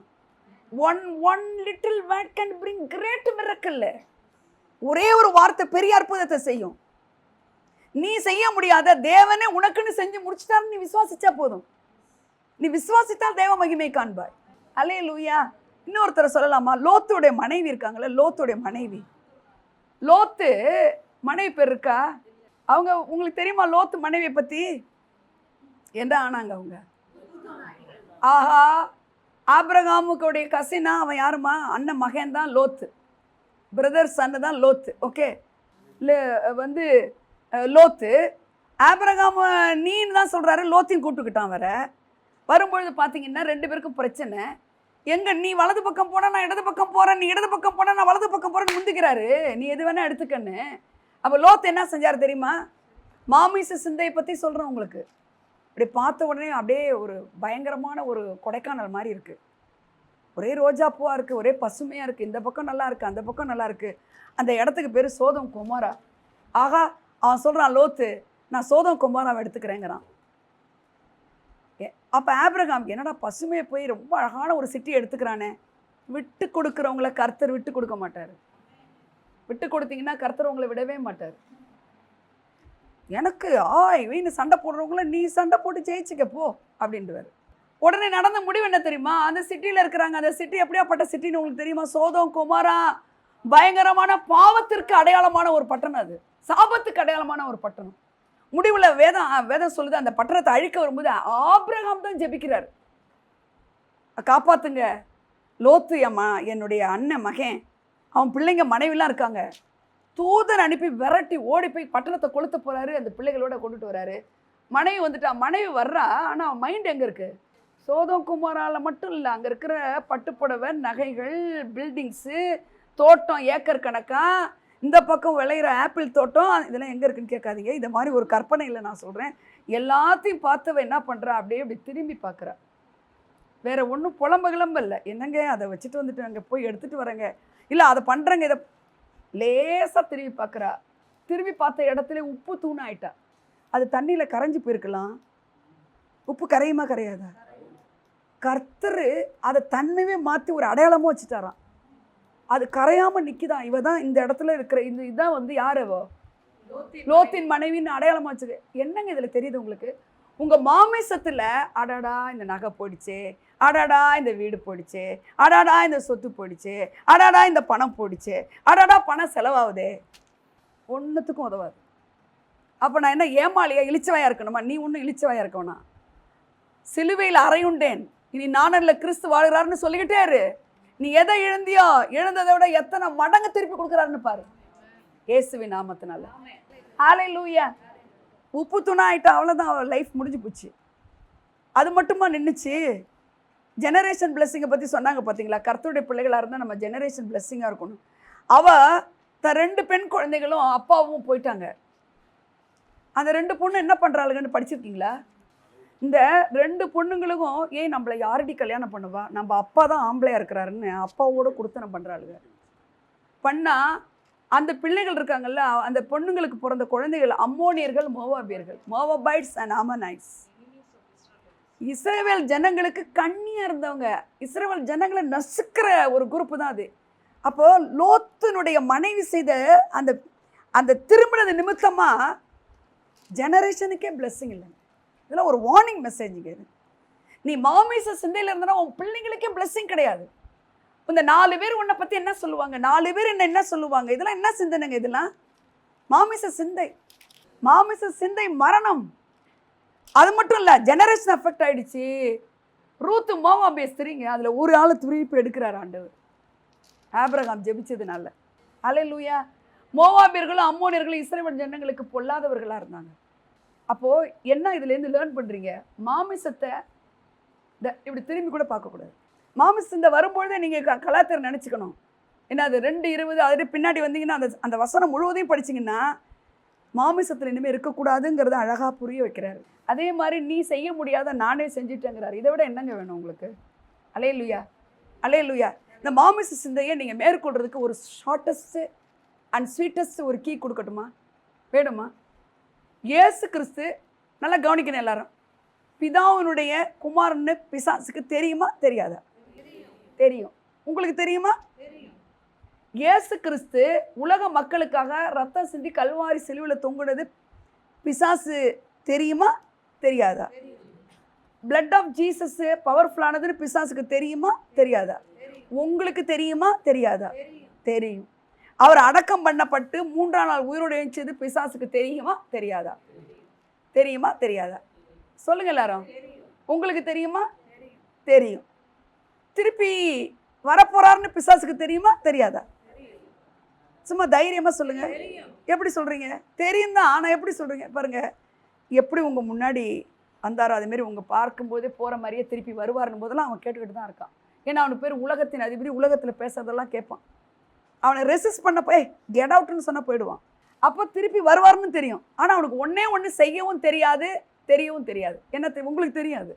One little word can bring great miracle. ஒரே ஒரு வார்த்தை பெரிய அற்புதத்தை செய்யும். நீ செய்ய முடியாத தேவனே உனக்குன்னு செஞ்சு முடிச்சுட்டாரு, நீ விசுவாசிச்சா போதும். நீ விசுவாசித்தால் தேவ மகிமை காண்பாய். அல்லேலூயா. இன்னொருத்தரை சொல்லலாமா? லோத்துடைய மனைவி இருக்காங்களே, லோத்துடைய மனைவி, லோத்து மனைவி பேர் இருக்கா? அவங்க உங்களுக்கு தெரியுமா? லோத்து மனைவியை பற்றி என்ன ஆனாங்க அவங்க? ஆஹா, ஆபிரகாமுக்குடைய கசினா அவன் யாருமா? அண்ணன் மகன் தான் லோத்து, பிரதர் சன்னு தான் லோத்து. ஓகே, வந்து லோத்து ஆபிரகாம் நீன்னு தான் சொல்கிறாரு, லோத்தையும் கூப்பிட்டுக்கிட்டான். வரும்பொழுது பார்த்தீங்கன்னா 2 பேருக்கும் பிரச்சனை. எங்கே நீ வலது பக்கம் போனால் நான் இடது பக்கம் போகிறேன், நீ இடது பக்கம் போனால் நான் வலது பக்கம் போகிறேன்னு முந்திக்கிறாரு. நீ எது வேணால் எடுத்துக்கன்னு. அப்போ லோத்து என்ன செஞ்சார் தெரியுமா? மாமிச சிந்தையை பற்றி சொல்கிறேன் உங்களுக்கு. அப்படி பார்த்த உடனே அப்படியே ஒரு பயங்கரமான ஒரு கொடைக்கானல் மாதிரி இருக்குது. ஒரே ரோஜா பூவாக இருக்குது, ஒரே பசுமையாக இருக்குது. இந்த பக்கம் நல்லா இருக்குது, அந்த பக்கம் நல்லா இருக்குது. அந்த இடத்துக்கு பேர் சோதம் குமாரா. ஆகா, அவன் சொல்கிறான், லோத்து நான் சோதம் குமாராவை எடுத்துக்கிறேங்கிறான். அப்போ ஆபிரகாம் என்னடா பசுமையை போய் ரொம்ப அழகான ஒரு சிட்டியை எடுத்துக்கிறானே. விட்டு கொடுக்குறவங்கள கர்த்தர் விட்டு கொடுக்க மாட்டார். விட்டு கொடுத்தீங்கன்னா கர்த்தர் உங்களை விடவே மாட்டார். எனக்கு வீணு சண்டை போடுறவங்கள நீ சண்டை போட்டு ஜெயிச்சுக்க போ அப்படின்றாரு. உடனே நடந்த முடிவு என்ன தெரியுமா? அந்த சிட்டியில் இருக்கிறாங்க. அந்த சிட்டி எப்படியாப்பட்ட சிட்டின்னு உங்களுக்கு தெரியுமா? சோதம் குமாரா பயங்கரமான பாவத்திற்கு அடையாளமான ஒரு பட்டணம், அது சாபத்துக்கு அடையாளமான ஒரு பட்டணம். முடிவில் வேதம் சொல்லுது, அந்த பட்டணத்தை அழிக்க வரும்போது ஆபிரகாம் தான் ஜெபிக்கிறார், காப்பாத்துங்க லோத்து என்னுடைய அண்ணன் மகன், அவன் பிள்ளைங்க மனைவிலாம் இருக்காங்க. தூதர் அனுப்பி விரட்டி ஓடி போய் பட்டணத்தை கொளுத்த போகிறாரு. அந்த பிள்ளைகளோட கொண்டுட்டு வராரு. மனைவி வந்துட்டா, மனைவி வர்றா, ஆனால் அவன் மைண்ட் எங்கே இருக்குது? சோதம் குமாரால் மட்டும் இல்லை, அங்கே இருக்கிற பட்டுப்புடவை, நகைகள், பில்டிங்ஸு, தோட்டம் ஏக்கர் கணக்கா, இந்த பக்கம் விளையிற ஆப்பிள் தோட்டம், இதெல்லாம் எங்கே இருக்குன்னு கேட்காதீங்க. இந்த மாதிரி ஒரு கற்பனையில் நான் சொல்கிறேன். எல்லாத்தையும் பார்த்தவ என்ன பண்ணுறா? அப்படியே அப்படி திரும்பி பார்க்குறா. வேறு ஒன்றும் புலம்பு கிளம்பு இல்லை. என்னங்க அதை வச்சுட்டு வந்துட்டு அங்கே போய் எடுத்துகிட்டு வரேங்க, இல்லை அதை பண்ணுறேங்க, இதை லேசாக திரும்பி பார்க்குறா. திரும்பி பார்த்த இடத்துல உப்பு தூண் ஆயிட்டா. அது தண்ணியில் கரைஞ்சி போயிருக்கலாம். உப்பு கரையுமா கரையாதா? கர்த்தர் அதை தன்மையே மாற்றி ஒரு அடையாளமாக வச்சுட்டாராம். அது கரையாமல் நிற்கிதான். இவ தான் இந்த இடத்துல இருக்கிற இதுதான் வந்து யார் அவோ? லோத்தின் மனைவின்னு அடையாளமாக வச்சுக்க. என்னங்க இதில் தெரியுது உங்களுக்கு? உங்கள் மாமிசத்தில் அடாடா இந்த நகை போயிடுச்சு, அடாடா இந்த வீடு போயிடுச்சு, அடாடா இந்த சொத்து போயிடுச்சு, அடாடா இந்த பணம் போயிடுச்சு, அடாடா பணம் செலவாகுதே, ஒன்றுத்துக்கும் உதவாது. அப்போ நான் என்ன ஏமாளியா இழிச்சவாயா இருக்கணுமா? நீ ஒன்றும் இழிச்சவாயா இருக்கணும்னா, சிலுவையில் அறையுண்டேன் இனி நானல்ல கிறிஸ்து வாழ்கிறாருன்னு சொல்லிக்கிட்டே இரு. நீ எதை இழந்தியோ இழந்ததை விட எத்தனை மடங்கு திருப்பி கொடுக்குறாருன்னு பாரு, இயேசுவின் நாமத்தினால. ஹல்லேலூயா. உப்பு துணா ஆயிட்டா, அவ்வளோதான், அவள் லைஃப் முடிஞ்சு போச்சு. அது மட்டுமா நின்றுச்சு? ஜெனரேஷன் பிளெஸ்ஸிங்கை பற்றி சொன்னாங்க பார்த்தீங்களா? கர்த்தருடைய பிள்ளைகளாக இருந்தால் நம்ம ஜெனரேஷன் பிளெஸ்ஸிங்காக இருக்கணும். அவள் 2 பெண் குழந்தைகளும் அப்பாவும் போயிட்டாங்க. அந்த 2 பொண்ணு என்ன பண்ணுறாளுங்கன்னு படிச்சிருக்கீங்களா? இந்த 2 பொண்ணுங்களுக்கும் ஏன் நம்மளை யாரடி கல்யாணம் பண்ணுவா, நம்ம அப்பா தான் ஆம்பளையாக இருக்கிறாருன்னு அப்பாவோட கொடுத்தனை பண்ணுறாளுங்க. பண்ணால் அந்த பிள்ளைகள் இருக்காங்கல்ல, அந்த பொண்ணுங்களுக்கு பிறந்த குழந்தைகள் அம்மோனியர்கள், மோவாபியர்கள், மோவாபைட்ஸ் அண்ட் அமனைட்ஸ். இஸ்ரவேல் ஜனங்களுக்கு கண்ணியாக இருந்தவங்க, இஸ்ரவேல் ஜனங்களை நசுக்கிற ஒரு குரூப்பு தான் அது. அப்போது லோத்தினுடைய மனைவி செய்த அந்த அந்த திருமணது நிமித்தமாக ஜெனரேஷனுக்கே பிளெஸ்ஸிங் இல்லை. இதெல்லாம் ஒரு வார்னிங் மெசேஜுங்க. இது நீ மாமிச சிந்தையில் இருந்தனா உன் பிள்ளைங்களுக்கே பிளெஸ்ஸிங் கிடையாது. இந்த 4 பேர் உன்னை பற்றி என்ன சொல்லுவாங்க, 4 பேர் என்ன சொல்லுவாங்க, இதெல்லாம் என்ன சிந்தனைங்க? இதெல்லாம் மாமிச சிந்தை. மாமிச சிந்தை மரணம். அது மட்டும் இல்லை, ஜெனரேஷன் எஃபெக்ட் ஆகிடுச்சு. ரூத்து மோவாபிய ஸ்திரீங்க, அதில் ஒரு ஆள் துரிப்பு எடுக்கிறார் ஆண்டவர், ஆபிரகாம் ஜெபிச்சதுனால. ஹல்லேலூயா. மோவாபியர்களும் அம்மோனியர்களும் இஸ்ரவேல் ஜனங்களுக்கு பொல்லாதவர்களாக இருந்தாங்க. அப்போது என்ன இதுலேருந்து லேர்ன் பண்ணுறீங்க? மாமிசத்தை இப்படி திரும்பி கூட பார்க்கக்கூடாது. மாமிசத்தை வரும்பொழுதே நீங்கள் கலாச்சாரம் நினச்சிக்கணும். ஏன்னா அது 2:20 அது பின்னாடி வந்தீங்கன்னா அந்த வசனம் முழுவதையும் படிச்சிங்கன்னா மாமிசத்தில் இனிமேல் இருக்கக்கூடாதுங்கிறத அழகாக புரிய வைக்கிறாரு. அதே மாதிரி நீ செய்ய முடியாத நானே செஞ்சுட்டேங்கிறாரு. இதை விட என்னங்க வேணும் உங்களுக்கு? அல்லேலூயா, அல்லேலூயா. இந்த மாமிச சிந்தையை நீங்கள் மேற்கொள்றதுக்கு ஒரு ஷார்ட்டஸ்ட்டு அண்ட் ஸ்வீட்டஸ்ட் ஒரு கீ கொடுக்கட்டுமா? வேணுமா? இயேசு கிறிஸ்து, நல்லா கவனிக்கணும் எல்லாரும், பிதாவினுடைய குமாரன்னு பிசாசுக்கு தெரியுமா தெரியாதா? தெரியும். உங்களுக்கு தெரியுமா? இயேசு கிறிஸ்து உலக மக்களுக்காக ரத்தம் சிந்தி கல்வாரி சிலுவையில் தொங்குனது பிசாசு தெரியுமா தெரியாதா? பிளட் ஆஃப் ஜீசஸ் பவர்ஃபுல்லானதுன்னு பிசாசுக்கு தெரியுமா தெரியாதா? உங்களுக்கு தெரியுமா தெரியாதா? தெரியும். அவர் அடக்கம் பண்ணப்பட்டு 3ஆம் நாள் உயிரோடு எழுந்தது பிசாசுக்கு தெரியுமா தெரியாதா? தெரியுமா தெரியாதா? சொல்லுங்க எல்லாரும். உங்களுக்கு தெரியுமா? தெரியும். திருப்பி வரப்போறாருன்னு பிசாசுக்கு தெரியுமா தெரியாதா? சும்மா தைரியமாக சொல்லுங்க. எப்படி சொல்றீங்க? தெரியும் தான், ஆனால் எப்படி சொல்றீங்க பாருங்க. எப்படி உங்கள் முன்னாடி வந்தாரோ அதேமாரி உங்கள் பார்க்கும்போதே போகிற மாதிரியே திருப்பி வருவார்னும் போதெல்லாம் அவன் கேட்டுக்கிட்டு தான் இருக்கான். ஏன்னா அவனுக்கு பேர் உலகத்தின் அதிபதி, உலகத்தில் பேசுறதெல்லாம் கேட்பான். அவனை ரெசிஸ்ட் பண்ண போய் கெட் அவுட்னு சொன்னால் போயிடுவான். அப்போ திருப்பி வருவார்னு தெரியும், ஆனால் அவனுக்கு ஒன்று செய்யவும் தெரியாது, தெரியவும் தெரியாது. என்ன உங்களுக்கு தெரியாது,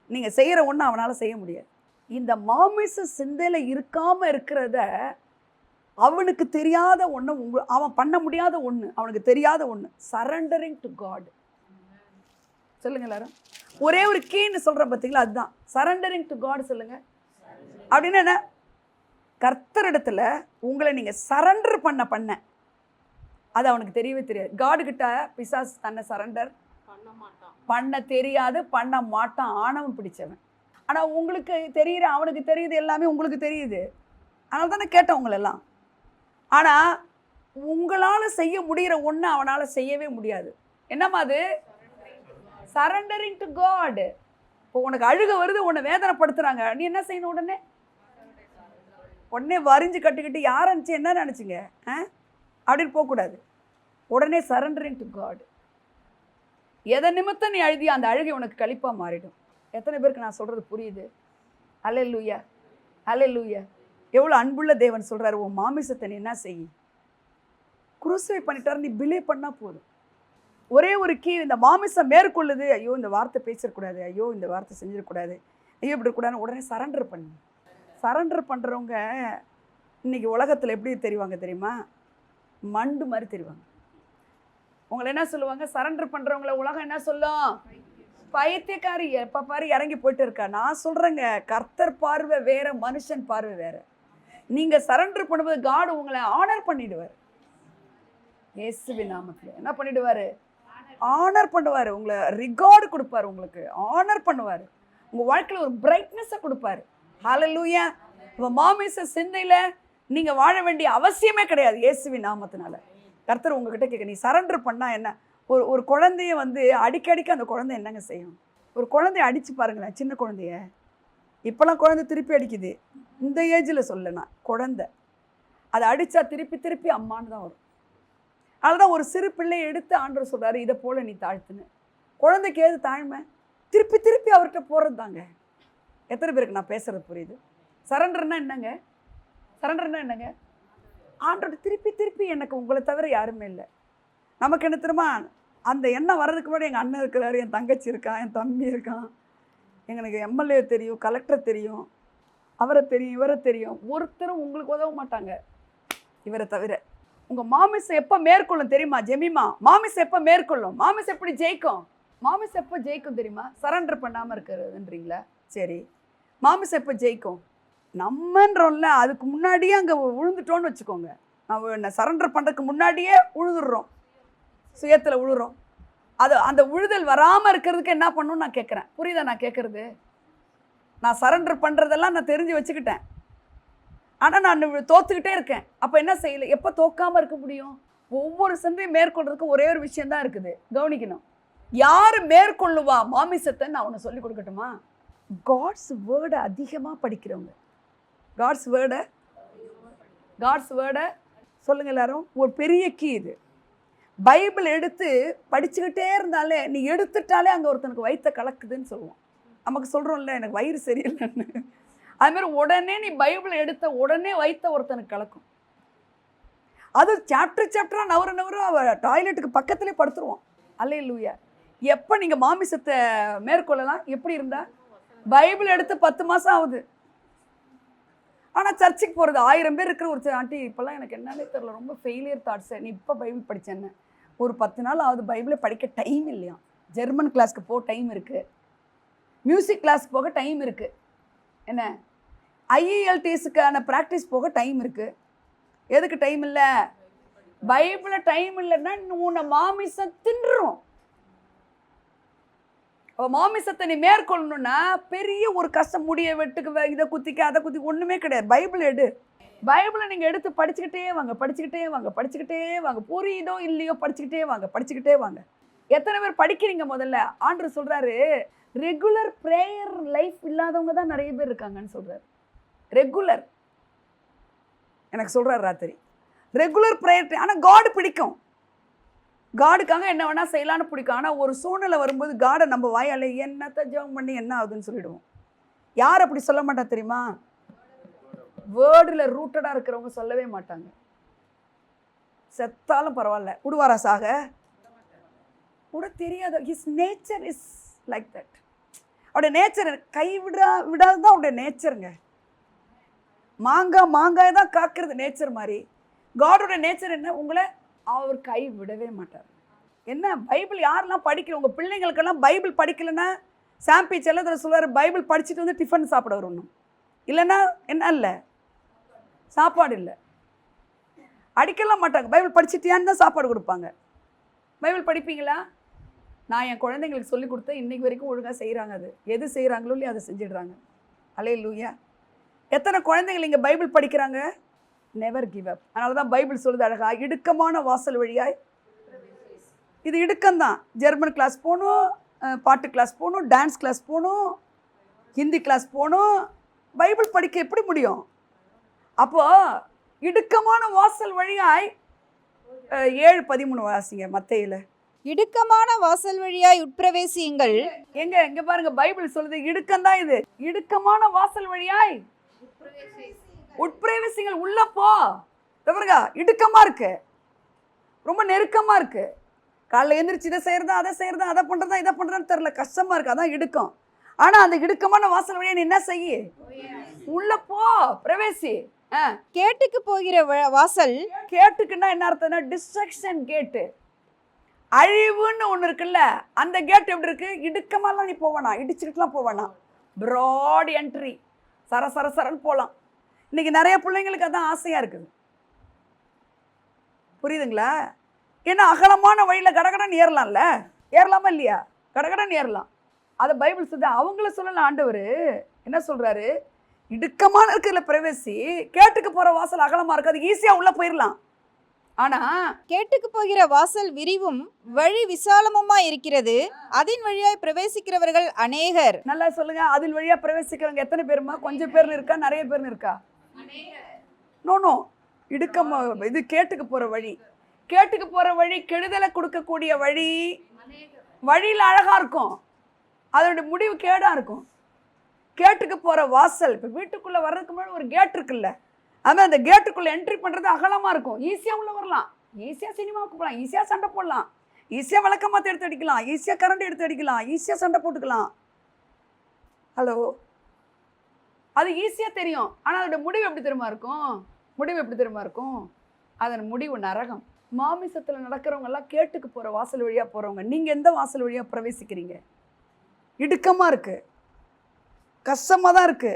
நீங்கள் செய்கிற ஒன்று அவனால் செய்ய முடியாது. இந்த மாமிச சிந்தையில் இருக்காமல் இருக்கிறத, அவனுக்கு தெரியாத ஒன்று, அவன் பண்ண முடியாத ஒன்று, அவனுக்கு தெரியாத ஒன்று, சரண்டரிங் டு காட். சொல்லுங்க எல்லாரும். ஒரே ஒரு கீன்னு சொல்கிறேன் பார்த்தீங்களா, அதுதான் சரண்டரிங் டு காட். சொல்லுங்க. அப்படின்னு என்ன? கர்த்தரிடத்துல உங்களை நீங்கள் சரண்டர் பண்ண அது அவனுக்கு தெரியவே தெரியாது. காடுகிட்ட பிசாசு தன்னை சரண்டர் பண்ண தெரியாது, பண்ண மாட்டான், ஆணவம் பிடிச்சவன். ஆனால் உங்களுக்கு தெரியுற, அவனுக்கு தெரியுது, எல்லாமே உங்களுக்கு தெரியுது. அதனால தானே கேட்டேன் உங்களெல்லாம். ஆனால் உங்களால் செய்ய முடிகிற ஒன்று அவனால் செய்யவே முடியாது. என்னம்மா அது? Surrendering to God. இப்போ உனக்கு அழுக வருது, உன்னை வேதனைப்படுத்துகிறாங்க, நீ என்ன செய்யணும்? உடனே வரிஞ்சு கட்டிக்கிட்டு யார் நினச்சி என்ன நினச்சிங்க அப்படின்னு போகக்கூடாது. உடனே சரண்டரிங் டு காட். எதை நிமித்தம் நீ அழுதியோ அந்த அழுகை உனக்கு கழிப்பாக மாறிடும். எத்தனை பேருக்கு நான் சொல்கிறது புரியுது? அல்லேலூயா, அல்லேலூயா. எவ்வளோ அன்புள்ள தேவன் சொல்கிறாரு, உன் மாமிசத்தை நீ என்ன செய்ய, குருசிஃபை பண்ணிட்டாரு, நீ பிலீவ் பண்ணால் போதும். ஒரே ஒரு கீ, இந்த மாமிசம் மேற்கொள்ளுது, ஐயோ இந்த வார்த்தை பேசக்கூடாது, ஐயோ இந்த வார்த்தை செஞ்சிடக்கூடாது, ஐயோ இப்படி இருக்கக்கூடாதுன்னு உடனே சரண்டர் பண்ணு. சரண்டர் பண்ணுறவங்க இன்றைக்கி உலகத்தில் எப்படி தெரிவாங்க தெரியுமா? மண்டு மாதிரி தெரிவாங்க. உங்களை என்ன சொல்லுவாங்க? சரண்டர் பண்ணுறவங்கள உலகம் என்ன சொல்லும்? பைத்தியக்காரி, எப்போ பாரு இறங்கி போயிட்டு இருக்கா. நான் சொல்கிறேங்க, கர்த்தர் பார்வை வேற, மனுஷன் பார்வை வேற. நீங்கள் சரண்டர் பண்ணும்போது காட் உங்களை ஆனர் பண்ணிடுவார். இயேசுவின் நாமத்தில் என்ன பண்ணிடுவார்? ஆனர் பண்ணுவார். உங்களை ரிகார்டு கொடுப்பார், உங்களுக்கு ஆனர் பண்ணுவார். உங்கள் வாழ்க்கையில் ஒரு பிரைட்னஸை கொடுப்பார். ஹல்லேலூயா. உங்கள் மாமிச சிந்தையில் நீங்கள் வாழ வேண்டிய அவசியமே கிடையாது இயேசுவின் நாமத்தினால. கர்த்தர் உங்ககிட்ட கேட்க, நீ சரண்டர் பண்ணால் என்ன? ஒரு குழந்தைய வந்து அடிக்கடிக்க அந்த குழந்தை என்னங்க செய்யும்? ஒரு குழந்தைய அடித்து பாருங்களேன், சின்ன குழந்தைய. இப்போலாம் குழந்தை திருப்பி அடிக்குது. இந்த ஏஜில் சொல்லனா குழந்தை அதை அடித்தா திருப்பி திருப்பி அம்மான்னு தான் வரும். அதனால்தான் ஒரு சிறு பிள்ளையை எடுத்து ஆண்டவர் சொல்கிறாரு, இதை போல் நீ தாழ்த்துன்னு. குழந்தைக்கு ஏது தாழ்மை? திருப்பி திருப்பி அவர்கிட்ட போகிறது தாங்க. எத்தனை பேருக்கு நான் பேசுகிறது புரியுது? சரண்டர்னா என்னங்க? சரண்டர்னா என்னங்க? ஆண்டவர் திருப்பி திருப்பி எனக்கு உங்களை தவிர யாருமே இல்லை. நமக்கு என்ன தெரியுமா? அந்த எண்ணம் வர்றதுக்கு முன்னாடி எங்கள் அண்ணன் இருக்கிறாரு, என் தங்கச்சி இருக்கான், என் தம்பி இருக்கான், எங்களுக்கு எம்எல்ஏ தெரியும், கலெக்டர் தெரியும், அவரை தெரியும், இவரை தெரியும். ஒருத்தரும் உங்களுக்கு உதவ மாட்டாங்க இவரை தவிர. உங்கள் மாமிசம் எப்போ மேற்கொள்ளும் தெரியுமா ஜெமிமா? மாமிசம் எப்போ மேற்கொள்ளும்? மாமிசம் எப்படி ஜெயிக்கும்? மாமிசம் எப்போ ஜெயிக்கும் தெரியுமா? சரண்டர் பண்ணாமல் இருக்கிறதுன்றீங்களா? சரி, மாமிசம் எப்போ ஜெயிக்கும்? நம்மன்றோம்ல, அதுக்கு முன்னாடியே அங்கே விழுந்துட்டோன்னு வச்சுக்கோங்க. நான் சரண்டர் பண்ணுறதுக்கு முன்னாடியே உழுதுடுறோம், சுயத்தில் உழுறோம். அந்த உழுதல் வராமல் இருக்கிறதுக்கு என்ன பண்ணணும்னு நான் கேட்குறேன். புரியுதா நான் கேட்குறது? நான் சரண்டர் பண்ணுறதெல்லாம் நான் தெரிஞ்சு வச்சுக்கிட்டேன், ஆனால் நான் தோத்துக்கிட்டே இருக்கேன். அப்போ என்ன செய்யலை? எப்போ தோக்காமல் இருக்க முடியும்? ஒவ்வொரு சந்தையும் மேற்கொள்றதுக்கு ஒரே ஒரு விஷயந்தான் இருக்குது, கவனிக்கணும். யார் மேற்கொள்ளுவா மாமிசத்தை? நான் உன்னை சொல்லி கொடுக்கட்டுமா? காட்ஸ் வேர்டை அதிகமாக படிக்கிறவங்க. காட்ஸ் வேர்டை சொல்லுங்கள் எல்லாரும். ஒரு பெரிய கீ இது. பைபிள் எடுத்து படிச்சுக்கிட்டே இருந்தாலே, நீ எடுத்துட்டாலே அங்கே ஒருத்தனுக்கு வயிற்ற கலக்குதுன்னு சொல்லுவோம். நமக்கு சொல்கிறோம்ல, எனக்கு வயிறு சரியில்லைன்னு. அதுமாதிரி உடனே நீ பைபிள் எடுத்த உடனே வயிற்ற ஒருத்தனுக்கு கலக்கும். அது சாப்டராக நவர அவ டாய்லெட்டுக்கு பக்கத்துலேயே படுத்துருவோம். அல்லேலூயா. எப்போ நீங்கள் மாமிசத்தை மேற்கொள்ளலாம்? எப்படி இருந்தா? பைபிள் எடுத்து 10 மாதம் ஆகுது, ஆனால் சர்ச்சுக்கு போகிறது 1000 பேர் இருக்கிற ஒரு ஆண்டி. இப்போல்லாம் எனக்கு என்னன்னே தெரியல, ரொம்ப ஃபெயிலியர் தாட்ஸு. நீ இப்போ பைபிள் படித்தேன்னு ஒரு 10 நாள் ஆகுது, பைபிளை படிக்க டைம் இல்லையா? ஜெர்மன் கிளாஸ்க்கு போக டைம் இருக்குது, மியூசிக் கிளாஸ்க்கு போக டைம் இருக்குது, என்ன ஐஇஎல்டிஎஸ்க்கான ப்ராக்டிஸ் போக டைம் இருக்குது. எதுக்கு டைம் இல்லை? பைபிளை டைம் இல்லைன்னா உன்னை மாமிசம் தின்றுரும். மாமிசத்தை நீ மேற்கொள்ளணும்னா பெரிய ஒரு கஷ்டம், முடிய வெட்டுக்கு, இதை குத்திக்க அதை குத்தி, ஒன்றுமே கிடையாது. பைபிள் எடு. பைபிளை நீங்கள் எடுத்து படிச்சுக்கிட்டே வாங்க. புரியுதோ இல்லையோ படிச்சுக்கிட்டே வாங்க. எத்தனை பேர் படிக்கிறீங்க? முதல்ல ஆண்டவர் சொல்கிறாரு, ரெகுலர் ப்ரேயர் லைஃப் இல்லாதவங்க தான் நிறைய பேர் இருக்காங்கன்னு சொல்கிறார். ரெகுலர் எனக்கு சொல்கிறார் ராத்திரி, ரெகுலர் ப்ரேயர். ஆனால் காடு பிடிக்கும், காடுக்காக என்ன வேணால் செய்யலான்னு பிடிக்கும். ஆனால் ஒரு சூழ்நிலை வரும்போது காடை நம்ம வாயால் என்னத்தை ஜெபம் பண்ணி என்ன ஆகுதுன்னு சொல்லிவிடுவோம். யார் அப்படி சொல்ல மாட்டா தெரியுமா? வேர்டில் ரூட்டடாக இருக்கிறவங்க சொல்லவே மாட்டாங்க. செத்தாலும் பரவாயில்ல, விடுவாரா சாக? கூட தெரியாது. His nature is like that. அவருடைய நேச்சர் விடாது தான் அவருடைய நேச்சருங்க. மாங்காய் தான் காக்கிறது நேச்சர் மாதிரி. காடோட நேச்சர் என்ன? உங்களை அவர் கை விடவே மாட்டார். என்ன பைபிள் யாரெல்லாம் படிக்கிற உங்கள் பிள்ளைங்களுக்கெல்லாம் பைபிள் படிக்கலைன்னா, சாம்பி செல்லத்தில் சொல்லுவார், பைபிள் படிச்சுட்டு வந்து டிஃபன் சாப்பிட வரணும், இல்லைன்னா என்ன இல்லை, சாப்பாடு இல்லை. அடிக்கலாம் மாட்டாங்க. பைபிள் படிச்சுட்டியான்னு தான் சாப்பாடு கொடுப்பாங்க. பைபிள் படிப்பீங்களா? நான் என் குழந்தைங்களுக்கு சொல்லி கொடுத்தேன், இன்றைக்கு வரைக்கும் ஒழுங்காக செய்கிறாங்க. அது எது செய்கிறாங்களோ இல்லையா அதை செஞ்சிடுறாங்க. அல்லேலூயா. எத்தனை குழந்தைகள் இங்கே பைபிள் படிக்கிறாங்க? Never give up. அதனால தான் பைபிள் சொல்லுது அழகா, இடுக்கமான வாசல் வழியாய். இது இடுக்கம்தான். ஜெர்மன் கிளாஸ் போகணும், பாட்டு கிளாஸ் போகணும், டான்ஸ் கிளாஸ் போகணும், ஹிந்தி கிளாஸ் போகணும். பைபிள் படிக்க எப்படி முடியும்? அப்போது இடுக்கமான வாசல் வழியாய் 7:13 வாசிங்க மத்தேயுல. இடுக்கமான வாசல் வழியாய் உட்பிரவேசியுங்கள். எங்க பாருங்க, பைபிள் சொல்லுது இடுக்கம்தான் இது. இடுக்கமான வாசல் வழியாய் உட்பிரவேசிங்கள். உள்ள போ. தவறுங்க, இடுக்கமா இருக்கு, ரொம்ப நெருக்கமா இருக்கு. காலைல எழுந்திரிச்சு இதை செய்யறதா அதை செய்யறதா, அதை பண்றதா இதை பண்றதான்னு தெரியல, கஷ்டமா இருக்கு. அதான் இடுக்கம். ஆனா அந்த இடுக்கமான வாசல் வழியா நீ என்ன செய்ய? உள்ள போ, பிரவேசி. கேட்டுக்கு போகிற வாசல். கேட்டுக்குன்னா என்ன அர்த்தம்னா டிஸ்ட்ரக்ஷன் கேட்டு. அழிவுன்னு ஒன்று இருக்குல்ல, அந்த கேட் எப்படி இருக்கு? இடுக்கமாலாம் நீ போவேனா, இடிச்சுக்கிட்டுலாம் போவேனா, ப்ராட் என்ட்ரி, சரன்னு போகலாம். இன்னைக்கு நிறைய பிள்ளைங்களுக்கு அதான் ஆசையாக இருக்குது. புரியுதுங்களா? ஏன்னா அகலமான வழியில் கடகடன்னு ஏறலாம்ல, ஏறலாமா இல்லையா? கடகடன்னு ஏறலாம். அதை பைபிள் சொல்ல, அவங்கள சொல்லல ஆண்டவர் என்ன சொல்றாரு? இடுக்கமான இருக்கிறதுல பிரவேசி, கேட்டுக்கு போகிற வாசல் அகலமாக இருக்கு, அது ஈஸியாக உள்ளே போயிடலாம். ஆனா கேட்டுக்கு போகிற வாசல் விரிவும் வழி விசாலமுமா இருக்கிறது, அதன் வழியாய் பிரவேசிக்கிறவர்கள் அநேகர். நல்லா சொல்லுங்க, அதில் வழியா பிரவேசிக்கிறவங்க எத்தனை பேருமா? கொஞ்சம் பேர்னு இருக்கா, நிறைய பேர்னு இருக்கா? நோ, இடுக்கம். இது கேட்டுக்கு போற வழி. கேட்டுக்கு போற வழி கெடுதலை கொடுக்கக்கூடிய வழி. வழியில் அழகா இருக்கும், அதோட முடிவு கேடா இருக்கும். கேட்டுக்கு போற வாசல், இப்ப வீட்டுக்குள்ள வர்றதுக்கு முன்னாடி ஒரு கேட் இருக்குல்ல, அதான் அந்த கேட்டுக்குள்ள என்ட்ரி பண்றது அகலமா இருக்கும். ஈஸியா உள்ள வரலாம், ஈஸியா சினிமாவுக்கு போகலாம், ஈஸியா சண்டை போடலாம், ஈஸியா விளக்கமாத்த எடுத்து அடிக்கலாம், ஈஸியா கரண்ட் எடுத்து அடிக்கலாம், ஈஸியா சண்டை போட்டுக்கலாம். ஹலோ, அது ஈஸியா தெரியும். ஆனா அதோட முடிவு எப்படி தெரியுமா இருக்கும்? அதன் முடிவு நரகம். மாமிசத்துல நடக்கிறவங்க எல்லாம் கேட்டுக்கு போற வாசல் வழியா போறவங்க. நீங்க எந்த வாசல் வழியா பிரவேசிக்கிறீங்க? இடுக்கமா இருக்கு, கஷ்டமா தான் இருக்கு,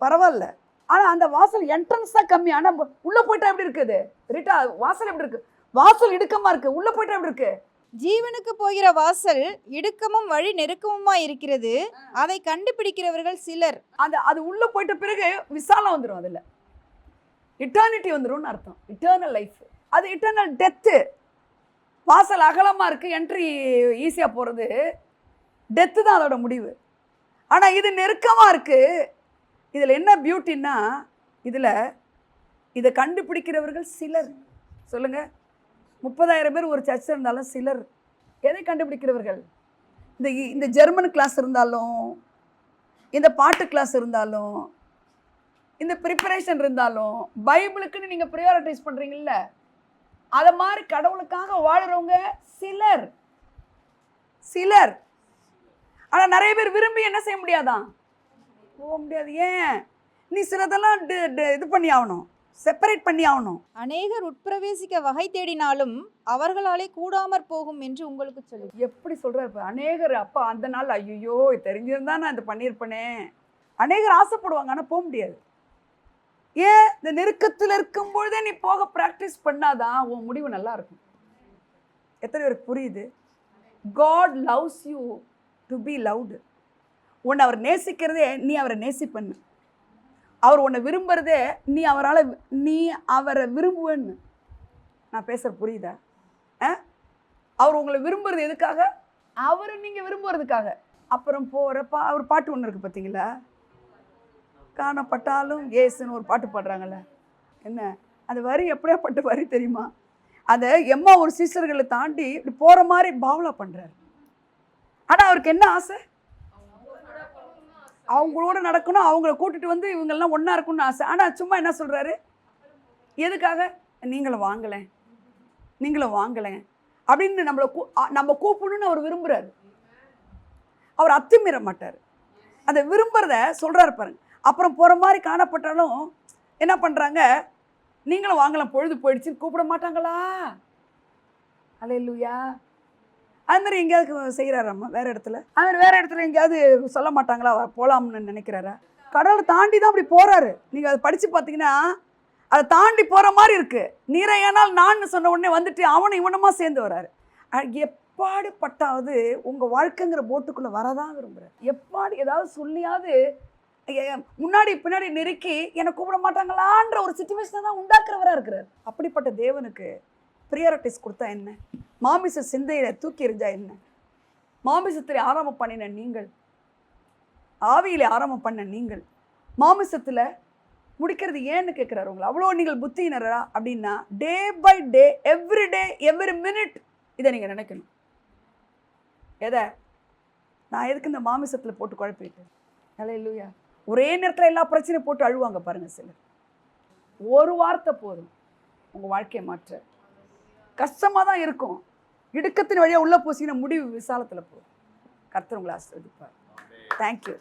பரவாயில்ல. ஆனால் அந்த வாசல் என்ட்ரன்ஸ் தான் கம்மி. ஆனால் உள்ளே போயிட்டா எப்படி இருக்குது? ரிட்டா வாசல் எப்படி இருக்கு? வாசல் இடுக்கமாக இருக்கு, உள்ளே போயிட்டா எப்படி இருக்கு? ஜீவனுக்கு போகிற வாசல் இடுக்கமும் வழி நெருக்கமுமா இருக்கிறது, அதை கண்டுபிடிக்கிறவர்கள் சிலர். அது உள்ளே போயிட்ட பிறகு விசாலம் வந்துடும், அதில் இட்டர்னிட்டி வந்துடும்னு அர்த்தம். இட்டர்னல் லைஃப், அது இட்டர்னல் டெத்து. வாசல் அகலமாக இருக்குது, என்ட்ரி ஈஸியாக போகிறது, டெத்து தான் அதோட முடிவு. ஆனால் இது நெருக்கமாக இருக்குது. இதில் என்ன பியூட்டின்னா, இதை கண்டுபிடிக்கிறவர்கள் சிலர். சொல்லுங்கள், 30,000 பேர் ஒரு சர்ச் இருந்தாலும் சிலர். எதை கண்டுபிடிக்கிறவர்கள்? இந்த ஜெர்மன் கிளாஸ் இருந்தாலும், இந்த பாட்டு கிளாஸ் இருந்தாலும், இந்த ப்ரிப்பரேஷன் இருந்தாலும், பைபிளுக்குன்னு நீங்கள் ப்ரையாரிட்டைஸ் பண்ணுறீங்கல்ல, அதை மாதிரி கடவுளுக்காக வாழுறவங்க சிலர். ஆனால் நிறைய பேர் விரும்பி என்ன செய்ய முடியாதான்? போக முடியாது. ஏன்? நீ சிலதெல்லாம் இது பண்ணி ஆகணும், செப்பரேட் பண்ணி ஆகணும். அநேகர் உட்பிரவேசிக்க வகை தேடினாலும் அவர்களாலே கூடாமற் போகும் என்று உங்களுக்கு சொல்லு. எப்படி சொல்றாரு? அநேகர் அப்பா அந்த நாள் ஐயோ தெரிஞ்சிருந்தா நான் இதை பண்ணியிருப்பேனே. அநேகர் ஆசைப்படுவாங்க, ஆனால் போக முடியாது. ஏன்? இந்த நெருக்கத்தில் இருக்கும் பொழுதே நீ போக ப்ராக்டிஸ் பண்ணாதான் உன் முடிவு நல்லா இருக்கும். எத்தனை பேருக்கு புரியுது? God loves you to be loved. உன்னை அவர் நேசிக்கிறதே நீ அவரை நேசி பண்ணு. அவர் உன்னை விரும்புறதே நீ அவரை விரும்புவேன்னு. நான் பேசுகிற புரியுதா? அவர் உங்களை விரும்புறது எதுக்காக? அவரை நீங்கள் விரும்புறதுக்காக. அப்புறம் போகிறப்ப அவர் பாட்டு ஒன்று இருக்குது பார்த்தீங்களா? காணப்பட்டாலும் ஏசுன்னு ஒரு பாட்டு பாடுறாங்கல்ல, என்ன அந்த வரி எப்படியாப்பட்ட வரி தெரியுமா? அதை எம்மா ஒரு சீசர்களை தாண்டி இப்படி போகிற மாதிரி பாவலா பண்ணுறாரு. ஆனால் அவருக்கு என்ன ஆசை? அவங்களோட நடக்கணும், அவங்கள கூட்டிட்டு வந்து இவங்கெல்லாம் ஒன்றா இருக்கணும்னு ஆசை. ஆனால் சும்மா என்ன சொல்கிறாரு? எதுக்காக? நீங்களும் வாங்கலேன் அப்படின்னு நம்ம கூப்பிடணும்னு அவர் விரும்புகிறாரு. அவர் அத்துமீற மாட்டார். அதை விரும்புகிறத சொல்கிறாரு பாருங்க. அப்புறம் போகிற மாதிரி காணப்பட்டாலும் என்ன பண்ணுறாங்க? நீங்களும் வாங்கலாம், பொழுது போயிடுச்சுன்னு கூப்பிட மாட்டாங்களா? அல்லேலூயா. அது மாதிரி எங்கேயாவது செய்கிறாராம்மா வேறு இடத்துல? அது மாதிரி வேறு இடத்துல எங்கேயாவது சொல்ல மாட்டாங்களா போகலாம்னு நினைக்கிறாரா? கடவுளை தாண்டி தான் அப்படி போகிறாரு. நீங்கள் அதை படித்து பார்த்தீங்கன்னா அதை தாண்டி போகிற மாதிரி இருக்குது. நீரையானால் நான் சொன்ன உடனே வந்துட்டு அவனை இவனமாக சேர்ந்து வர்றாரு. எப்பாடு பட்டாவது உங்கள் வாழ்க்கைங்கிற போட்டுக்குள்ளே வரதான் விரும்புகிறேன். எப்பாடு ஏதாவது சொல்லியாவது முன்னாடி பின்னாடி நெருக்கி என்னை கூப்பிட மாட்டாங்களான்ற ஒரு சிச்சுவேஷனை தான் உண்டாக்குறவராக இருக்கிறார். அப்படிப்பட்ட தேவனுக்கு ப்ரியாரிட்டிஸ் கொடுத்தா என்ன? மாமிச சிந்தையில தூக்கி எறிஞ்சா என்ன? மாமிசத்தில் ஆரம்பம் பண்ணின நீங்கள், ஆவியில ஆரம்பம் பண்ண நீங்கள், மாமிசத்தில் முடிக்கிறது ஏன்னு கேட்குறாரு உங்களை. அவ்வளோ நீங்கள் புத்தியினரா அப்படின்னா day by day, every minute இதை நீங்கள் நினைக்கணும். எதை? நான் எதுக்கு இந்த மாமிசத்தில் போட்டு குழப்பிட்டேன்? அல்லேலூயா. ஒரே நேரத்தில் எல்லா பிரச்சனையும் போட்டு அழுவாங்க பாருங்க சிலர். ஒரு வார்த்தை போதும் உங்கள் வாழ்க்கையை மாற்ற. கஷ்டமாக தான் இருக்கும், இடுக்கத்தின் வழியாக உள்ளே போசின முடிவு விசாலத்தில் போகும். கர்த்தர் உங்களை ஆசீர்வதிப்பார். தேங்க்யூ.